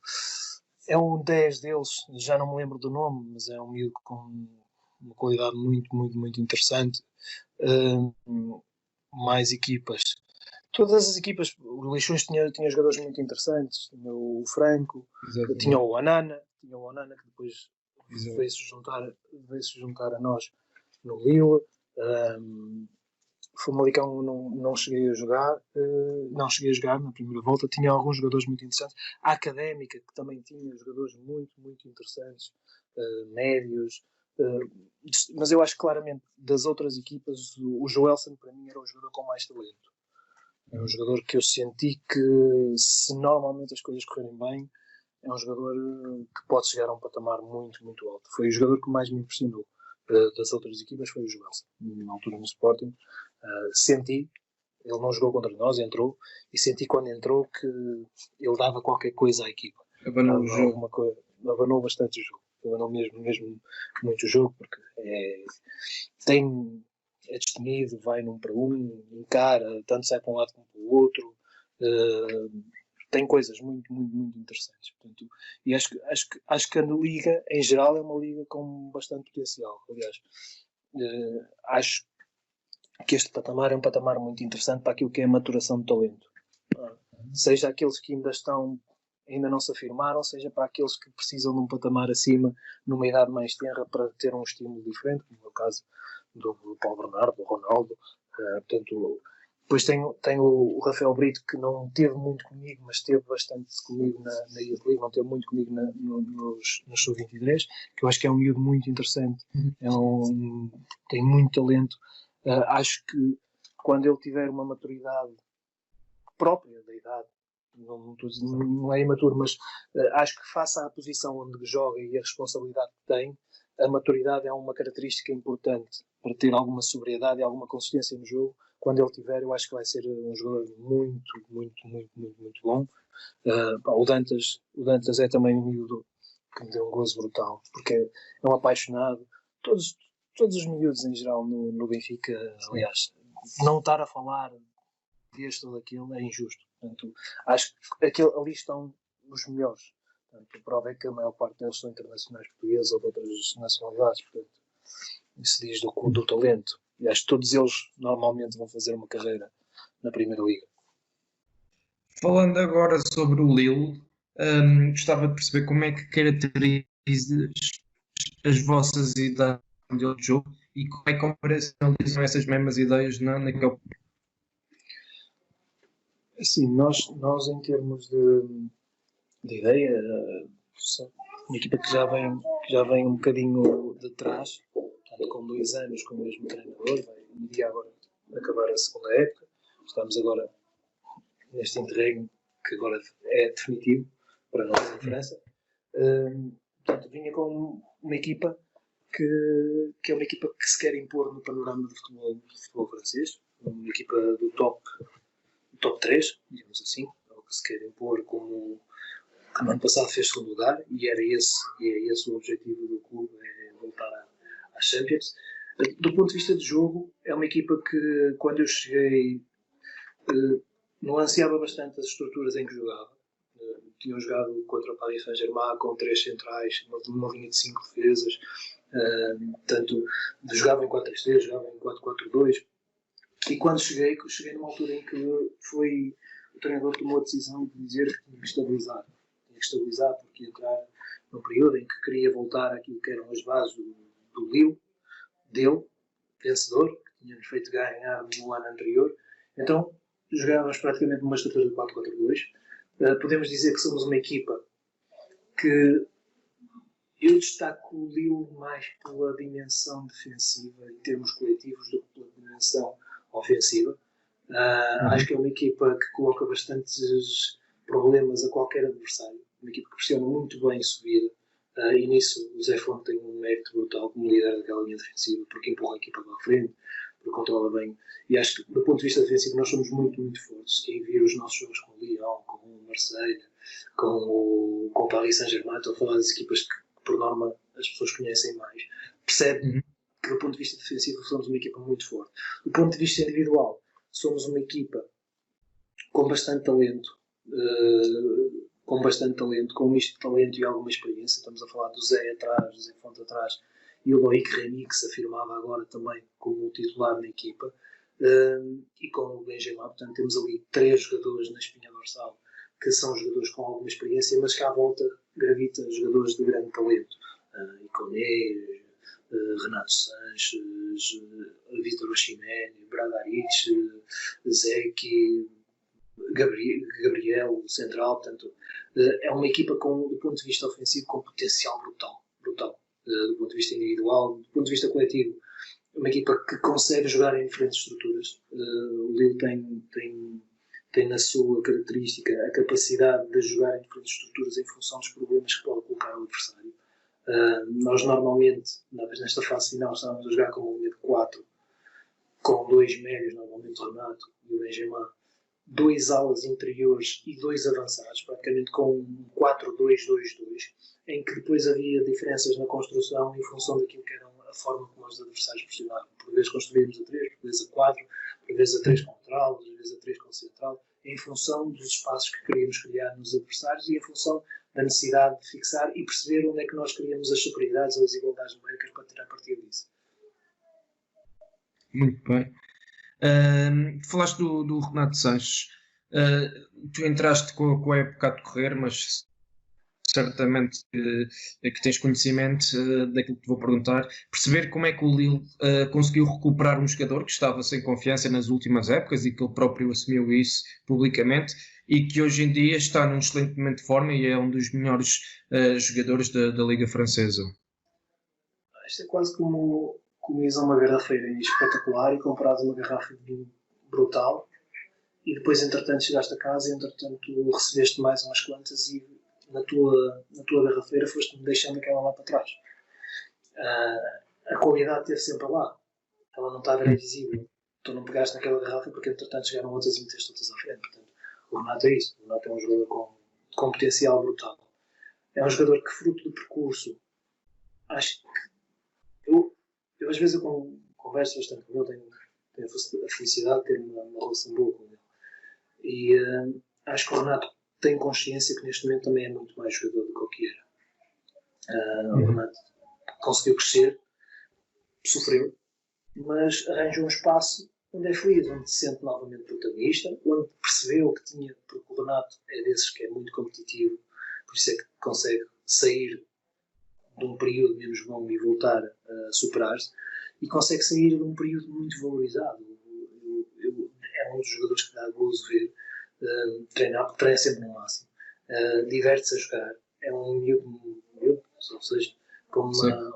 é um 10 deles, já não me lembro do nome, mas é um miúdo com uma qualidade muito, muito, muito interessante. Mais equipas, todas as equipas. O Leixões tinha jogadores muito interessantes. Tinha o Franco, tinha o Anana, que depois veio-se juntar a nós no Lille. Famalicão não cheguei a jogar, na primeira volta. Tinha alguns jogadores muito interessantes. A Académica, que também tinha jogadores muito, muito interessantes, médios. Mas eu acho que claramente das outras equipas o Joelson para mim era o jogador com mais talento. É um jogador que eu senti que, se normalmente as coisas correrem bem, é um jogador que pode chegar a um patamar muito, muito alto. Foi o jogador que mais me impressionou das outras equipas, foi o Joelson. Na altura no Sporting, senti, ele não jogou contra nós, entrou, e senti quando entrou que ele dava qualquer coisa à equipa. Abanou bastante o jogo. dominou mesmo muito o jogo, porque é destemido, vai num para um, encara, tanto sai para um lado como para o outro, tem coisas muito interessantes. Portanto, e acho que a Liga, em geral, é uma liga com bastante potencial. Aliás, acho que este patamar é um patamar muito interessante para aquilo que é a maturação de talento. Seja aqueles que ainda não se afirmaram, seja para aqueles que precisam de um patamar acima, numa idade mais tenra, para ter um estímulo diferente, como é o caso do Paulo Bernardo, do Ronaldo. Portanto, depois tem o Rafael Brito, que não teve muito comigo, mas esteve bastante comigo na Youth League, não teve muito comigo nos Sub-23, que eu acho que é um miúdo muito interessante, tem muito talento. Acho que quando ele tiver uma maturidade própria da idade, não é imaturo, mas acho que face à posição onde joga e a responsabilidade que tem, a maturidade é uma característica importante para ter alguma sobriedade e alguma consistência no jogo. Quando ele tiver, eu acho que vai ser um jogador muito bom. O Dantas é também um miúdo que me deu um gozo brutal, porque é um apaixonado. Todos os miúdos em geral no Benfica, aliás, não estar a falar deste ou daquele é injusto. Portanto, acho que ali estão os melhores. Portanto, a prova é que a maior parte deles são internacionais portugueses ou de outras nacionalidades. Portanto, isso diz do talento. E acho que todos eles normalmente vão fazer uma carreira na Primeira Liga. Falando agora sobre o Lille, gostava de perceber como é que caracterizas as vossas ideias de jogo e como é que operacionalizam essas mesmas ideias naquele. Assim, nós em termos de ideia, uma equipa que já vem um bocadinho de trás, portanto, com 2 anos com o mesmo treinador, iria agora acabar a segunda época. Estamos agora neste interregno que agora é definitivo para nós em França. Portanto, vinha com uma equipa que é uma equipa que se quer impor no panorama do futebol francês, uma equipa do top 3, digamos assim, ou que se quer impor como no ano passado fez segundo lugar, e é esse o objetivo do clube, é voltar às Champions. Do ponto de vista de jogo, é uma equipa que, quando eu cheguei, nuanceava bastante as estruturas em que jogava. Tinham jogado contra o Paris Saint-Germain com 3 centrais, uma linha de 5 defesas, portanto, jogava em 4-3-3, jogava em 4-4-2. E quando cheguei numa altura em que o treinador tomou a decisão de dizer que tinha que estabilizar. Tinha que estabilizar porque ia entrar num período em que queria voltar àquilo que eram as bases do Lille, dele, vencedor, que tínhamos feito ganhar no ano anterior. Então, jogávamos praticamente numa estrutura de 4-4-2. Podemos dizer que somos uma equipa que eu destaco o Lille mais pela dimensão defensiva em termos coletivos do que pela dimensão ofensiva. Acho que é uma equipa que coloca bastantes problemas a qualquer adversário, uma equipa que pressiona muito bem em subida, e nisso o Zé Fonte tem um mérito brutal como líder daquela linha defensiva, porque empurra a equipa para a frente, porque controla bem, e acho que do ponto de vista defensivo nós somos muito fortes. Quem viu os nossos jogos com o Lyon, com o Marseille, com o Paris Saint-Germain, estou a falar das equipas que por norma as pessoas conhecem mais, percebe que do ponto de vista defensivo somos uma equipa muito forte. Do ponto de vista individual, somos uma equipa com bastante talento, com um misto de talento e alguma experiência. Estamos a falar do Zé atrás, do Zé Fonte atrás, e o Loic Remy, que se afirmava agora também como titular na equipa, e com o Benjamin. Portanto, temos ali 3 jogadores na espinha dorsal que são jogadores com alguma experiência, mas que à volta gravita jogadores de grande talento. Iconé, Renato Sanches, Vítor Osimhen, Bradaric, Zeki, Gabriel, central. Portanto, é uma equipa do ponto de vista ofensivo com potencial brutal. Do ponto de vista individual, do ponto de vista coletivo, é uma equipa que consegue jogar em diferentes estruturas. O Lille tem na sua característica a capacidade de jogar em diferentes estruturas em função dos problemas que pode colocar o adversário. Nós normalmente, nesta fase final, estávamos a jogar com uma linha de 4, com 2 médios, normalmente o Renato e o Benjamin, 2 alas interiores e 2 avançados, praticamente com um 4-2-2-2. em que depois havia diferenças na construção em função daquilo que era a forma como os adversários pressionavam. Por vezes construímos a 3, por vezes a 4, por vezes a 3 com lateral, por vezes a 3 com central, em função dos espaços que queríamos criar nos adversários e em função da necessidade de fixar e perceber onde é que nós queríamos as superioridades ou as igualdades numéricas para tirar partido disso. Muito bem. Falaste do Renato Sanches. Tu entraste com a época a decorrer, mas certamente que tens conhecimento daquilo que te vou perguntar. Perceber como é que o Lille conseguiu recuperar um jogador que estava sem confiança nas últimas épocas e que ele próprio assumiu isso publicamente e que hoje em dia está num excelente momento de forma e é um dos melhores jogadores da Liga Francesa. Isto é quase como ir a uma garrafeira espetacular e comprares uma garrafa de vinho brutal e depois, entretanto, chegaste a casa e, entretanto, recebeste mais umas quantas e na tua garrafeira foste-me deixando aquela lá para trás. A qualidade esteve sempre lá. Ela não estava invisível. Tu não pegaste naquela garrafa porque, entretanto, chegaram outras e meteste outras à frente. Portanto, o Renato é isso. O Renato é um jogador com potencial brutal. É um jogador que, fruto do percurso, acho que eu às vezes eu converso bastante com ele, tenho a felicidade de ter uma relação boa com ele. E acho que o Renato tem consciência que neste momento também é muito mais jogador do que o que era. O Renato conseguiu crescer, sofreu, mas arranjou um espaço onde é feliz, onde se sente novamente protagonista, onde percebeu que tinha, porque o Renato é desses que é muito competitivo, por isso é que consegue sair de um período menos bom e voltar a superar-se, e consegue sair de um período muito valorizado. É um dos jogadores que dá gozo ver treinar, porque treina sempre no máximo. Diverte-se a jogar. É um miúdo, ou seja, com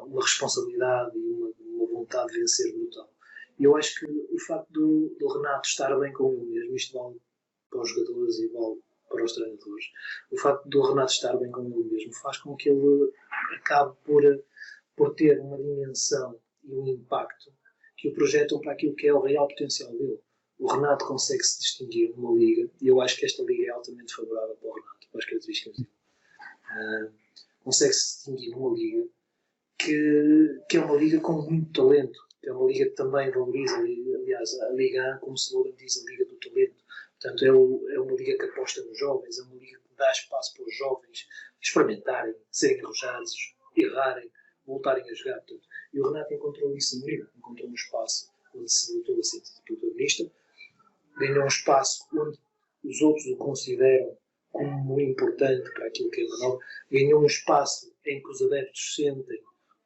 uma responsabilidade e uma vontade de vencer brutal. E eu acho que o facto do Renato estar bem com ele mesmo, isto vale para os jogadores e vale para os treinadores, o facto do Renato estar bem com ele mesmo faz com que ele acabe por ter uma dimensão e um impacto que o projetam para aquilo que é o real potencial dele. O Renato consegue se distinguir numa liga, e eu acho que esta liga é altamente favorável para o Renato, para as características dele. Consegue se distinguir numa liga que é uma liga com muito talento, que é uma liga que também valoriza, aliás, a Liga 1, como se slogan diz, a Liga do Talento. Portanto, é uma liga que aposta nos jovens, é uma liga que dá espaço para os jovens experimentarem, serem arrojados, errarem, voltarem a jogar. Portanto, e o Renato encontrou isso no liga, encontrou um espaço onde se voltou a sentir protagonista, ganhou um espaço onde os outros o consideram como importante para aquilo que é o nova, ganhou um espaço em que os adeptos sentem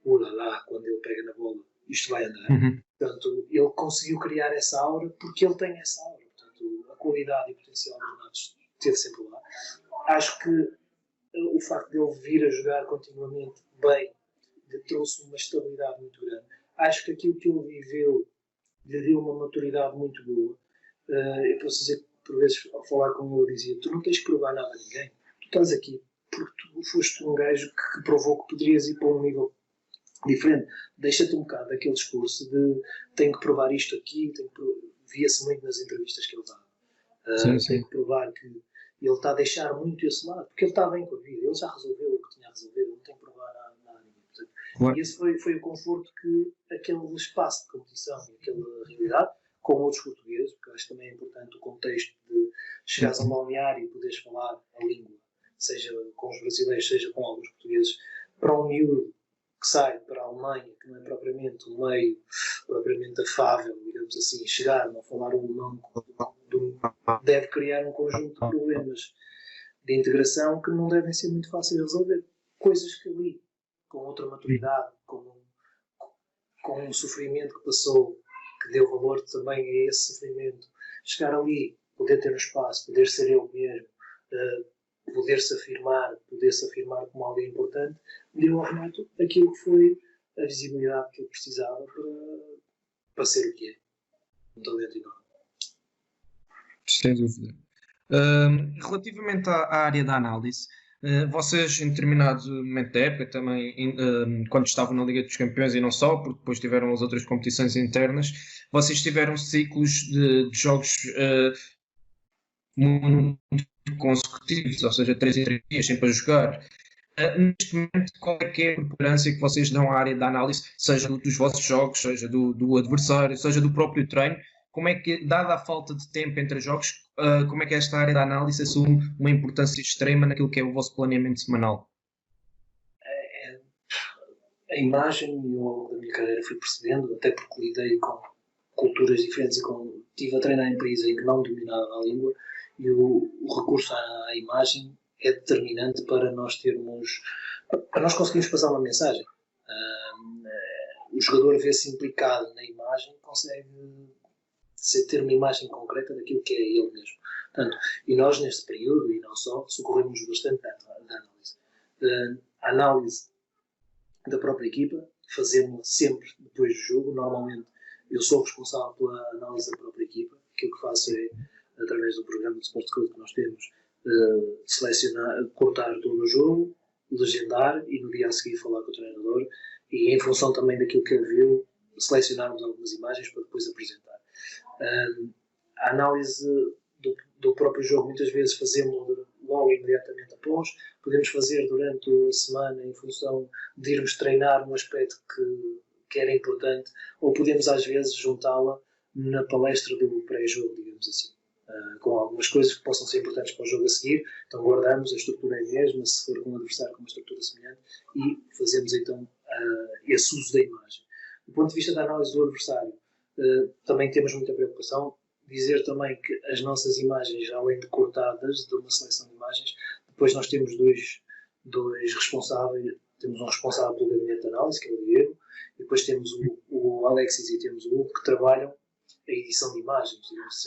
lá quando ele pega na bola, isto vai andar. Portanto, ele conseguiu criar essa aura porque ele tem essa aura. Portanto, a qualidade e o potencial do Renato esteve sempre lá. Acho que o facto de ele vir a jogar continuamente bem trouxe uma estabilidade muito grande. Acho que aquilo que ele viveu lhe deu uma maturidade muito boa. Eu posso dizer que, por vezes, ao falar com ele, eu dizia: tu não tens que provar nada a ninguém. Tu estás aqui porque tu foste um gajo que provou que poderias ir para um nível diferente. Deixa-te um bocado daquele discurso de tenho que provar isto aqui, via-se muito nas entrevistas que ele dá. Tenho que provar que ele está a deixar muito esse lado, porque ele está bem com a vida, ele já resolveu o que tinha a resolver, não tem que provar nada a ninguém. Portanto, e esse foi o conforto que aquele espaço de competição e aquela realidade, com outros portugueses, porque acho que também é importante o contexto de chegares a um balneário e poderes falar a língua, seja com os brasileiros, seja com alguns portugueses, para um miúdo que sai para a Alemanha, que não é propriamente um meio propriamente afável, digamos assim, chegar, não falar o alemão, deve criar um conjunto de problemas de integração que não devem ser muito fáceis de resolver. Coisas que ali, com outra maturidade, com um sofrimento que passou, que deu valor também a esse sofrimento, chegar ali, poder ter um espaço, poder ser ele mesmo, poder-se afirmar como alguém importante, deu ao Renato aquilo que foi a visibilidade que ele precisava para ser o que é. Um talento enorme. Sem dúvida. Relativamente à área da análise, vocês em determinado momento da época, também quando estavam na Liga dos Campeões e não só, porque depois tiveram as outras competições internas, vocês tiveram ciclos de jogos muito consecutivos, ou seja, 3 em 3 dias sempre a jogar. Neste momento, qual é que é a preponderância que vocês dão à área da análise, seja dos vossos jogos, seja do adversário, seja do próprio treino? Como é que, dada a falta de tempo entre jogos, como é que esta área da análise assume uma importância extrema naquilo que é o vosso planeamento semanal? A imagem, eu ao longo da minha carreira fui percebendo, até porque lidei com culturas diferentes e estive a treinar em países em que não dominava a língua, e o recurso à imagem é determinante para nós conseguirmos passar uma mensagem. O jogador vê-se implicado na imagem, consegue ter uma imagem concreta daquilo que é ele mesmo. Portanto, e nós neste período, e não só, socorremos bastante da análise. A análise da própria equipa, fazemos sempre depois do jogo. Normalmente eu sou responsável pela análise da própria equipa. Aquilo que faço é, através do programa de Sport Code que nós temos, selecionar, cortar todo o jogo, legendar e no dia a seguir falar com o treinador e em função também daquilo que ele viu, selecionarmos algumas imagens para depois apresentar. A análise do próprio jogo muitas vezes fazemos logo imediatamente após, podemos fazer durante a semana em função de irmos treinar um aspecto que era importante, ou podemos às vezes juntá-la na palestra do pré-jogo, digamos assim, com algumas coisas que possam ser importantes para o jogo a seguir. Então guardamos, a estrutura é a mesma, se for com um adversário com uma estrutura semelhante, e fazemos então esse uso da imagem. Do ponto de vista da análise do adversário, também temos muita preocupação. Dizer também que as nossas imagens, além de cortadas, de uma seleção de imagens, depois nós temos dois responsáveis. Temos um responsável pelo gabinete de análise, que é o Diego, e depois temos o Alexis e temos o Hugo, que trabalham a edição de imagens.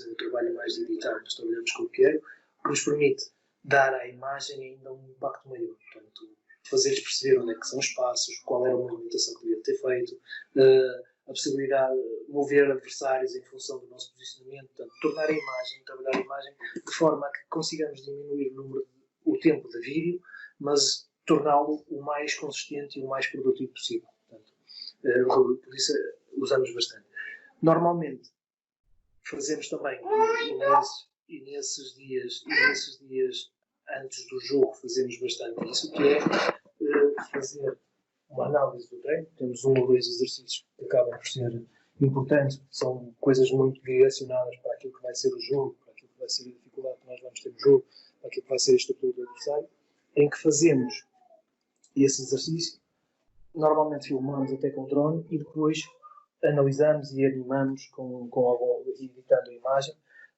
Eu trabalho mais de editar, nós trabalhamos com o que quero, que nos permite dar à imagem ainda um impacto maior. Portanto, fazer-lhes perceber onde é que são os passos, qual era a movimentação que devia ter feito, a possibilidade de mover adversários em função do nosso posicionamento, portanto, tornar a imagem, trabalhar a imagem de forma a que consigamos diminuir o tempo de vídeo, mas torná-lo o mais consistente e o mais produtivo possível. Portanto, por isso usamos bastante. Normalmente fazemos também, e nesses dias antes do jogo, fazemos bastante isso, que é fazer uma análise do treino. Temos um ou dois exercícios que acabam por ser importantes, porque são coisas muito direcionadas para aquilo que vai ser o jogo, para aquilo que vai ser a dificuldade que nós vamos ter no jogo, para aquilo que vai ser a estrutura do adversário, em que fazemos esse exercício. Normalmente filmamos até com drone e depois analisamos e animamos editando a imagem,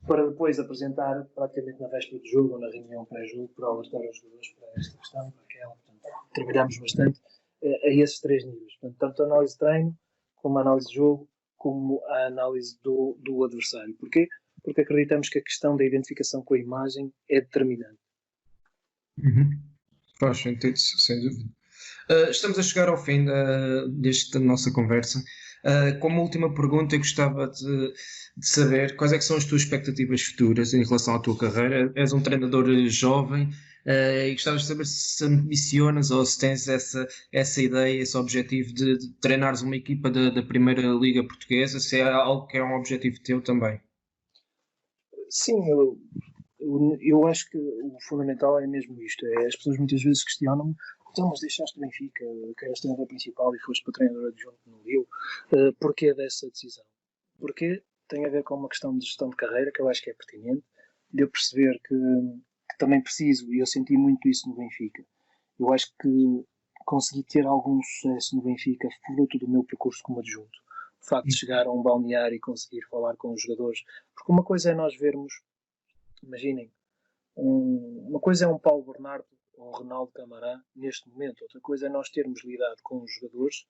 para depois apresentar praticamente na véspera do jogo ou na reunião pré-jogo, para alertar os jogadores para esta questão, para aquela. Portanto, trabalhamos bastante a esses três níveis. Portanto, tanto a análise de treino, como a análise de jogo, como a análise do adversário. Porquê? Porque acreditamos que a questão da identificação com a imagem é determinante. Faz sentido, sem dúvida. Estamos a chegar ao fim desta nossa conversa. Como última pergunta, eu gostava de saber quais é que são as tuas expectativas futuras em relação à tua carreira. És um treinador jovem e gostava de saber se ambicionas ou se tens essa ideia, esse objetivo de treinares uma equipa da Primeira Liga Portuguesa, se é algo que é um objetivo teu também. Sim, eu acho que o fundamental é mesmo isto. As pessoas muitas vezes questionam-me: então, mas deixaste o Benfica, que eras treinador principal e foste para treinador adjunto no Rio, porquê dessa decisão? Porque tem a ver com uma questão de gestão de carreira, que eu acho que é pertinente, de eu perceber que também preciso, e eu senti muito isso no Benfica. Eu acho que consegui ter algum sucesso no Benfica fruto do meu percurso como adjunto. O facto de chegar a um balneário e conseguir falar com os jogadores, porque uma coisa é nós vermos, imaginem, uma coisa é um Paulo Bernardo ou um Ronaldo Camará neste momento, outra coisa é nós termos lidado com os jogadores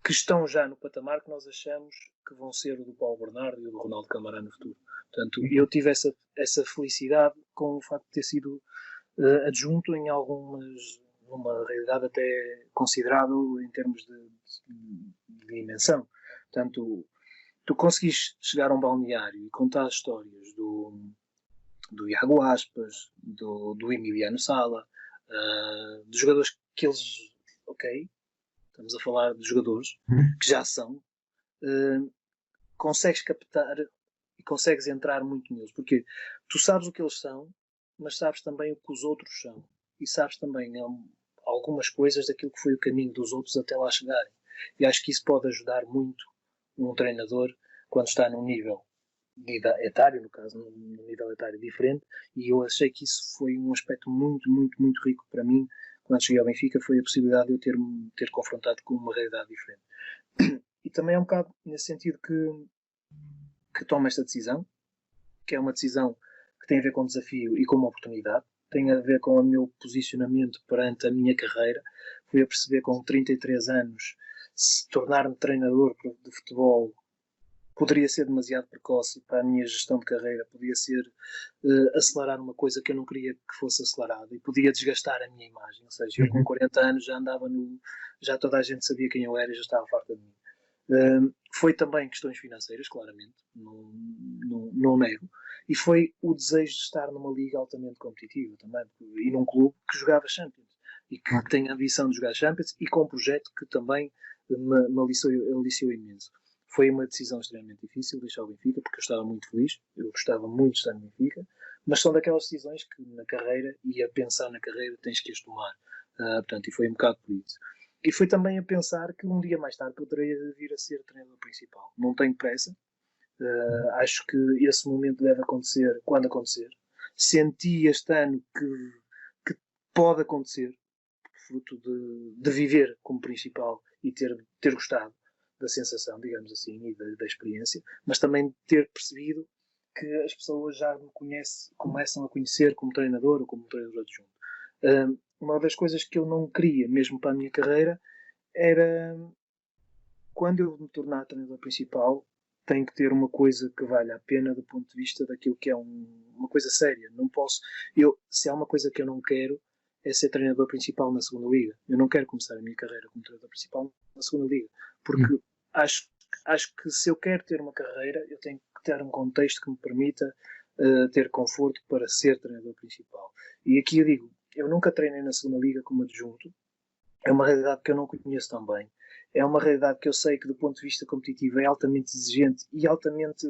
que estão já no patamar que nós achamos que vão ser o do Paulo Bernardo e o do Ronaldo Camará no futuro. Portanto, eu tive essa felicidade com o facto de ter sido adjunto em numa realidade até considerável em termos de dimensão. Portanto, tu conseguis chegar a um balneário e contar histórias do Iago Aspas, do Emiliano Sala, dos jogadores que eles, estamos a falar de jogadores que já são, consegues captar e consegues entrar muito neles, porque tu sabes o que eles são, mas sabes também o que os outros são, e sabes também, ao algumas coisas daquilo que foi o caminho dos outros até lá chegarem. E acho que isso pode ajudar muito um treinador quando está num nível etário, no caso, num nível etário diferente, e eu achei que isso foi um aspecto muito, muito, muito rico para mim quando cheguei ao Benfica, foi a possibilidade de eu ter confrontado com uma realidade diferente. E também é um bocado nesse sentido que tomo esta decisão, que é uma decisão que tem a ver com desafio e com uma oportunidade, tem a ver com o meu posicionamento perante a minha carreira. Fui a perceber com 33 anos, se tornar-me treinador de futebol poderia ser demasiado precoce para a minha gestão de carreira, podia ser acelerar uma coisa que eu não queria que fosse acelerada e podia desgastar a minha imagem. Ou seja, eu com 40 anos já andava já toda a gente sabia quem eu era e já estava farta de mim. Foi também questões financeiras, claramente, não nego, e foi o desejo de estar numa liga altamente competitiva também, e num clube que jogava Champions, e que tem a ambição de jogar Champions, e com um projeto que também me aliciou imenso. Foi uma decisão extremamente difícil deixar o Benfica, porque eu estava muito feliz, eu gostava muito de estar no Benfica, mas são daquelas decisões que na carreira, e a pensar na carreira, tens que as tomar. Portanto, e foi um bocado por isso. E foi também a pensar que um dia mais tarde poderia vir a ser treinador principal. Não tenho pressa, acho que esse momento deve acontecer quando acontecer. Senti este ano que pode acontecer, fruto de viver como principal e ter gostado da sensação, digamos assim, e da experiência, mas também ter percebido que as pessoas já me começam a conhecer como treinador ou como treinador adjunto. Uma das coisas que eu não queria, mesmo para a minha carreira, era quando eu me tornar treinador principal, tem que ter uma coisa que valha a pena do ponto de vista daquilo que é uma coisa séria. Não posso, se há uma coisa que eu não quero, é ser treinador principal na segunda liga. Eu não quero começar a minha carreira como treinador principal na segunda liga, porque acho que se eu quero ter uma carreira, eu tenho que ter um contexto que me permita ter conforto para ser treinador principal. E aqui eu digo, eu nunca treinei na segunda liga como adjunto, é uma realidade que eu não conheço tão bem, é uma realidade que eu sei que do ponto de vista competitivo é altamente exigente e altamente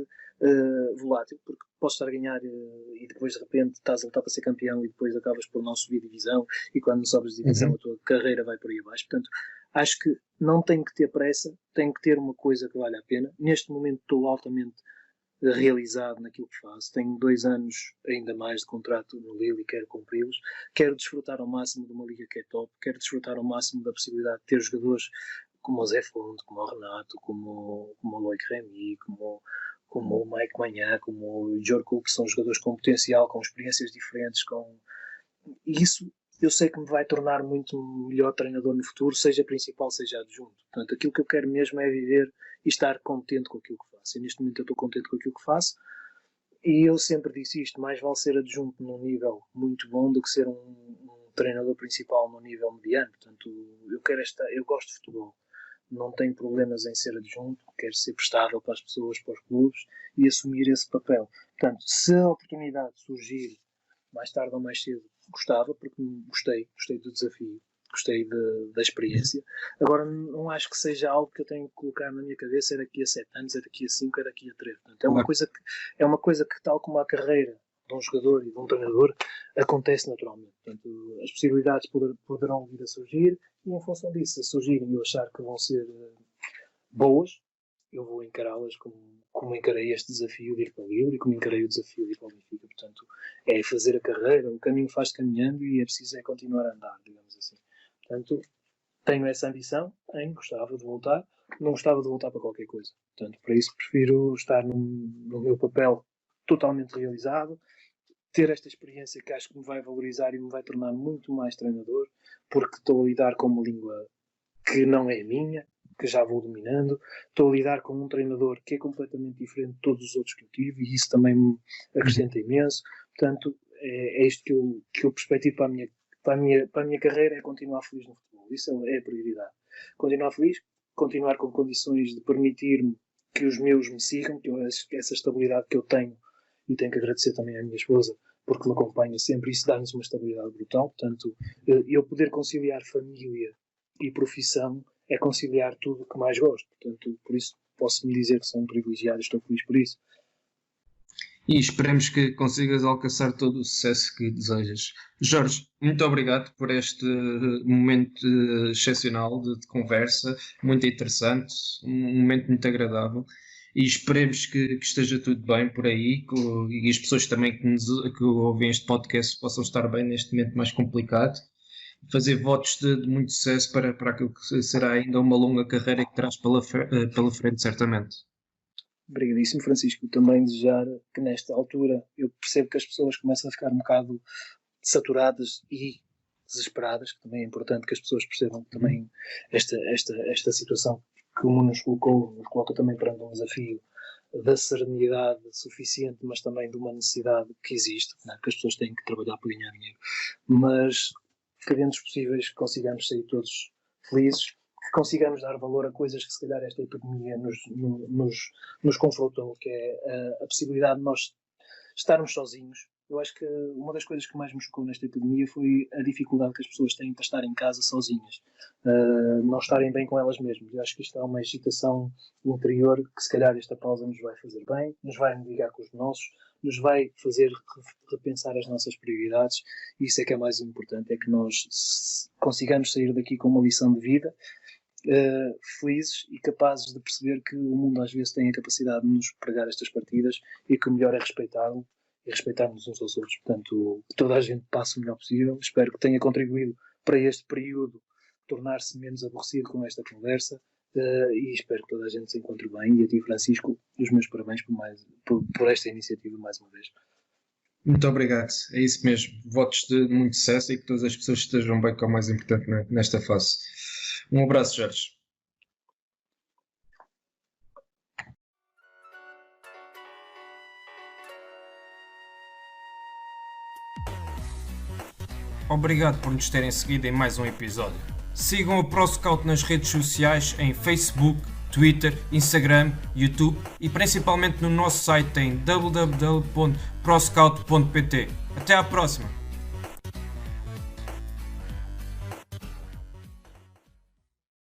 volátil, porque podes estar a ganhar e depois de repente estás a lutar para ser campeão e depois acabas por não subir divisão e quando não sobes de divisão a tua carreira vai por aí abaixo. Portanto, acho que não tenho que ter pressa, tenho que ter uma coisa que vale a pena. Neste momento estou altamente realizado naquilo que faço. Tenho 2 anos ainda mais de contrato no Lille e quero cumpri-los. Quero desfrutar ao máximo de uma liga que é top. Quero desfrutar ao máximo da possibilidade de ter jogadores como o Zé Fonte, como o Renato, como o Loic Remy, como o Mike Maignan, como o Djorkaeff, que são jogadores com potencial, com experiências diferentes. E isso eu sei que me vai tornar muito melhor treinador no futuro, seja principal, seja adjunto. Portanto, aquilo que eu quero mesmo é viver e estar contente com aquilo que faço. E neste momento eu estou contente com aquilo que faço. E eu sempre disse isto, mais vale ser adjunto num nível muito bom do que ser um treinador principal num nível mediano. Portanto, eu gosto de futebol. Não tenho problemas em ser adjunto, quero ser prestável para as pessoas, para os clubes e assumir esse papel. Portanto, se a oportunidade surgir mais tarde ou mais cedo, gostava, porque gostei do desafio, gostei da experiência. Agora, não acho que seja algo que eu tenho que colocar na minha cabeça, é daqui a 7 anos, é daqui a 5, é daqui a 3. Portanto, é uma coisa que, tal como a carreira de um jogador e de um treinador, acontece naturalmente. Portanto, as possibilidades poderão vir a surgir e, em função disso, se surgirem e eu achar que vão ser boas, eu vou encará-las como encarei este desafio de ir para o Lille e como encarei o desafio de ir para o Benfica. Portanto, é fazer a carreira, o caminho faz caminhando e é preciso continuar a andar, digamos assim. Portanto, tenho essa ambição, gostava de voltar, não gostava de voltar para qualquer coisa. Portanto, para isso prefiro estar no meu papel totalmente realizado, ter esta experiência que acho que me vai valorizar e me vai tornar muito mais treinador, porque estou a lidar com uma língua que não é minha, que já vou dominando, estou a lidar com um treinador que é completamente diferente de todos os outros que eu tive e isso também me acrescenta imenso. Portanto, é isto que eu perspectivo para a minha carreira, é continuar feliz no futebol. Isso é a prioridade. Continuar feliz, continuar com condições de permitir-me que os meus me sigam, que essa estabilidade que eu tenho, e tenho que agradecer também à minha esposa, porque me acompanha sempre, isso dá-nos uma estabilidade brutal. Portanto, eu poder conciliar família e profissão é conciliar tudo o que mais gosto. Portanto, por isso posso-me dizer que sou um privilegiado e estou feliz por isso. E esperemos que consigas alcançar todo o sucesso que desejas. Jorge, muito obrigado por este momento excepcional de conversa, muito interessante, um momento muito agradável. E esperemos que esteja tudo bem por aí e as pessoas também que ouvem este podcast possam estar bem neste momento mais complicado. Fazer votos de muito sucesso para aquilo que será ainda uma longa carreira que terás pela frente, certamente. Obrigadíssimo, Francisco. Também desejar que nesta altura eu percebo que as pessoas começam a ficar um bocado saturadas e desesperadas, que também é importante que as pessoas percebam também esta situação que o mundo nos coloca também perante um desafio da serenidade suficiente, mas também de uma necessidade que existe, né? Que as pessoas têm que trabalhar para ganhar dinheiro. Mas que dentro dos possíveis consigamos sair todos felizes, que consigamos dar valor a coisas que se calhar esta epidemia nos confrontou, que é a possibilidade de nós estarmos sozinhos. Eu acho que uma das coisas que mais me chocou nesta epidemia foi a dificuldade que as pessoas têm para estar em casa sozinhas, não estarem bem com elas mesmas. Eu acho que isto é uma excitação interior que se calhar esta pausa nos vai fazer bem, nos vai ligar com os nossos, nos vai fazer repensar as nossas prioridades, e isso é que é mais importante, é que nós consigamos sair daqui com uma lição de vida, felizes e capazes de perceber que o mundo às vezes tem a capacidade de nos pregar estas partidas e que o melhor é respeitá-lo e respeitarmos uns aos outros. Portanto, que toda a gente passe o melhor possível. Espero que tenha contribuído para este período tornar-se menos aborrecido com esta conversa, e espero que toda a gente se encontre bem. E a ti, Francisco, os meus parabéns por esta iniciativa mais uma vez. Muito obrigado, é isso mesmo. Votos de muito sucesso e que todas as pessoas estejam bem, que é o mais importante nesta fase. Um abraço, Jorge. Obrigado por nos terem seguido em mais um episódio. Sigam o ProScout nas redes sociais em Facebook, Twitter, Instagram, YouTube e principalmente no nosso site em www.proscout.pt. Até à próxima!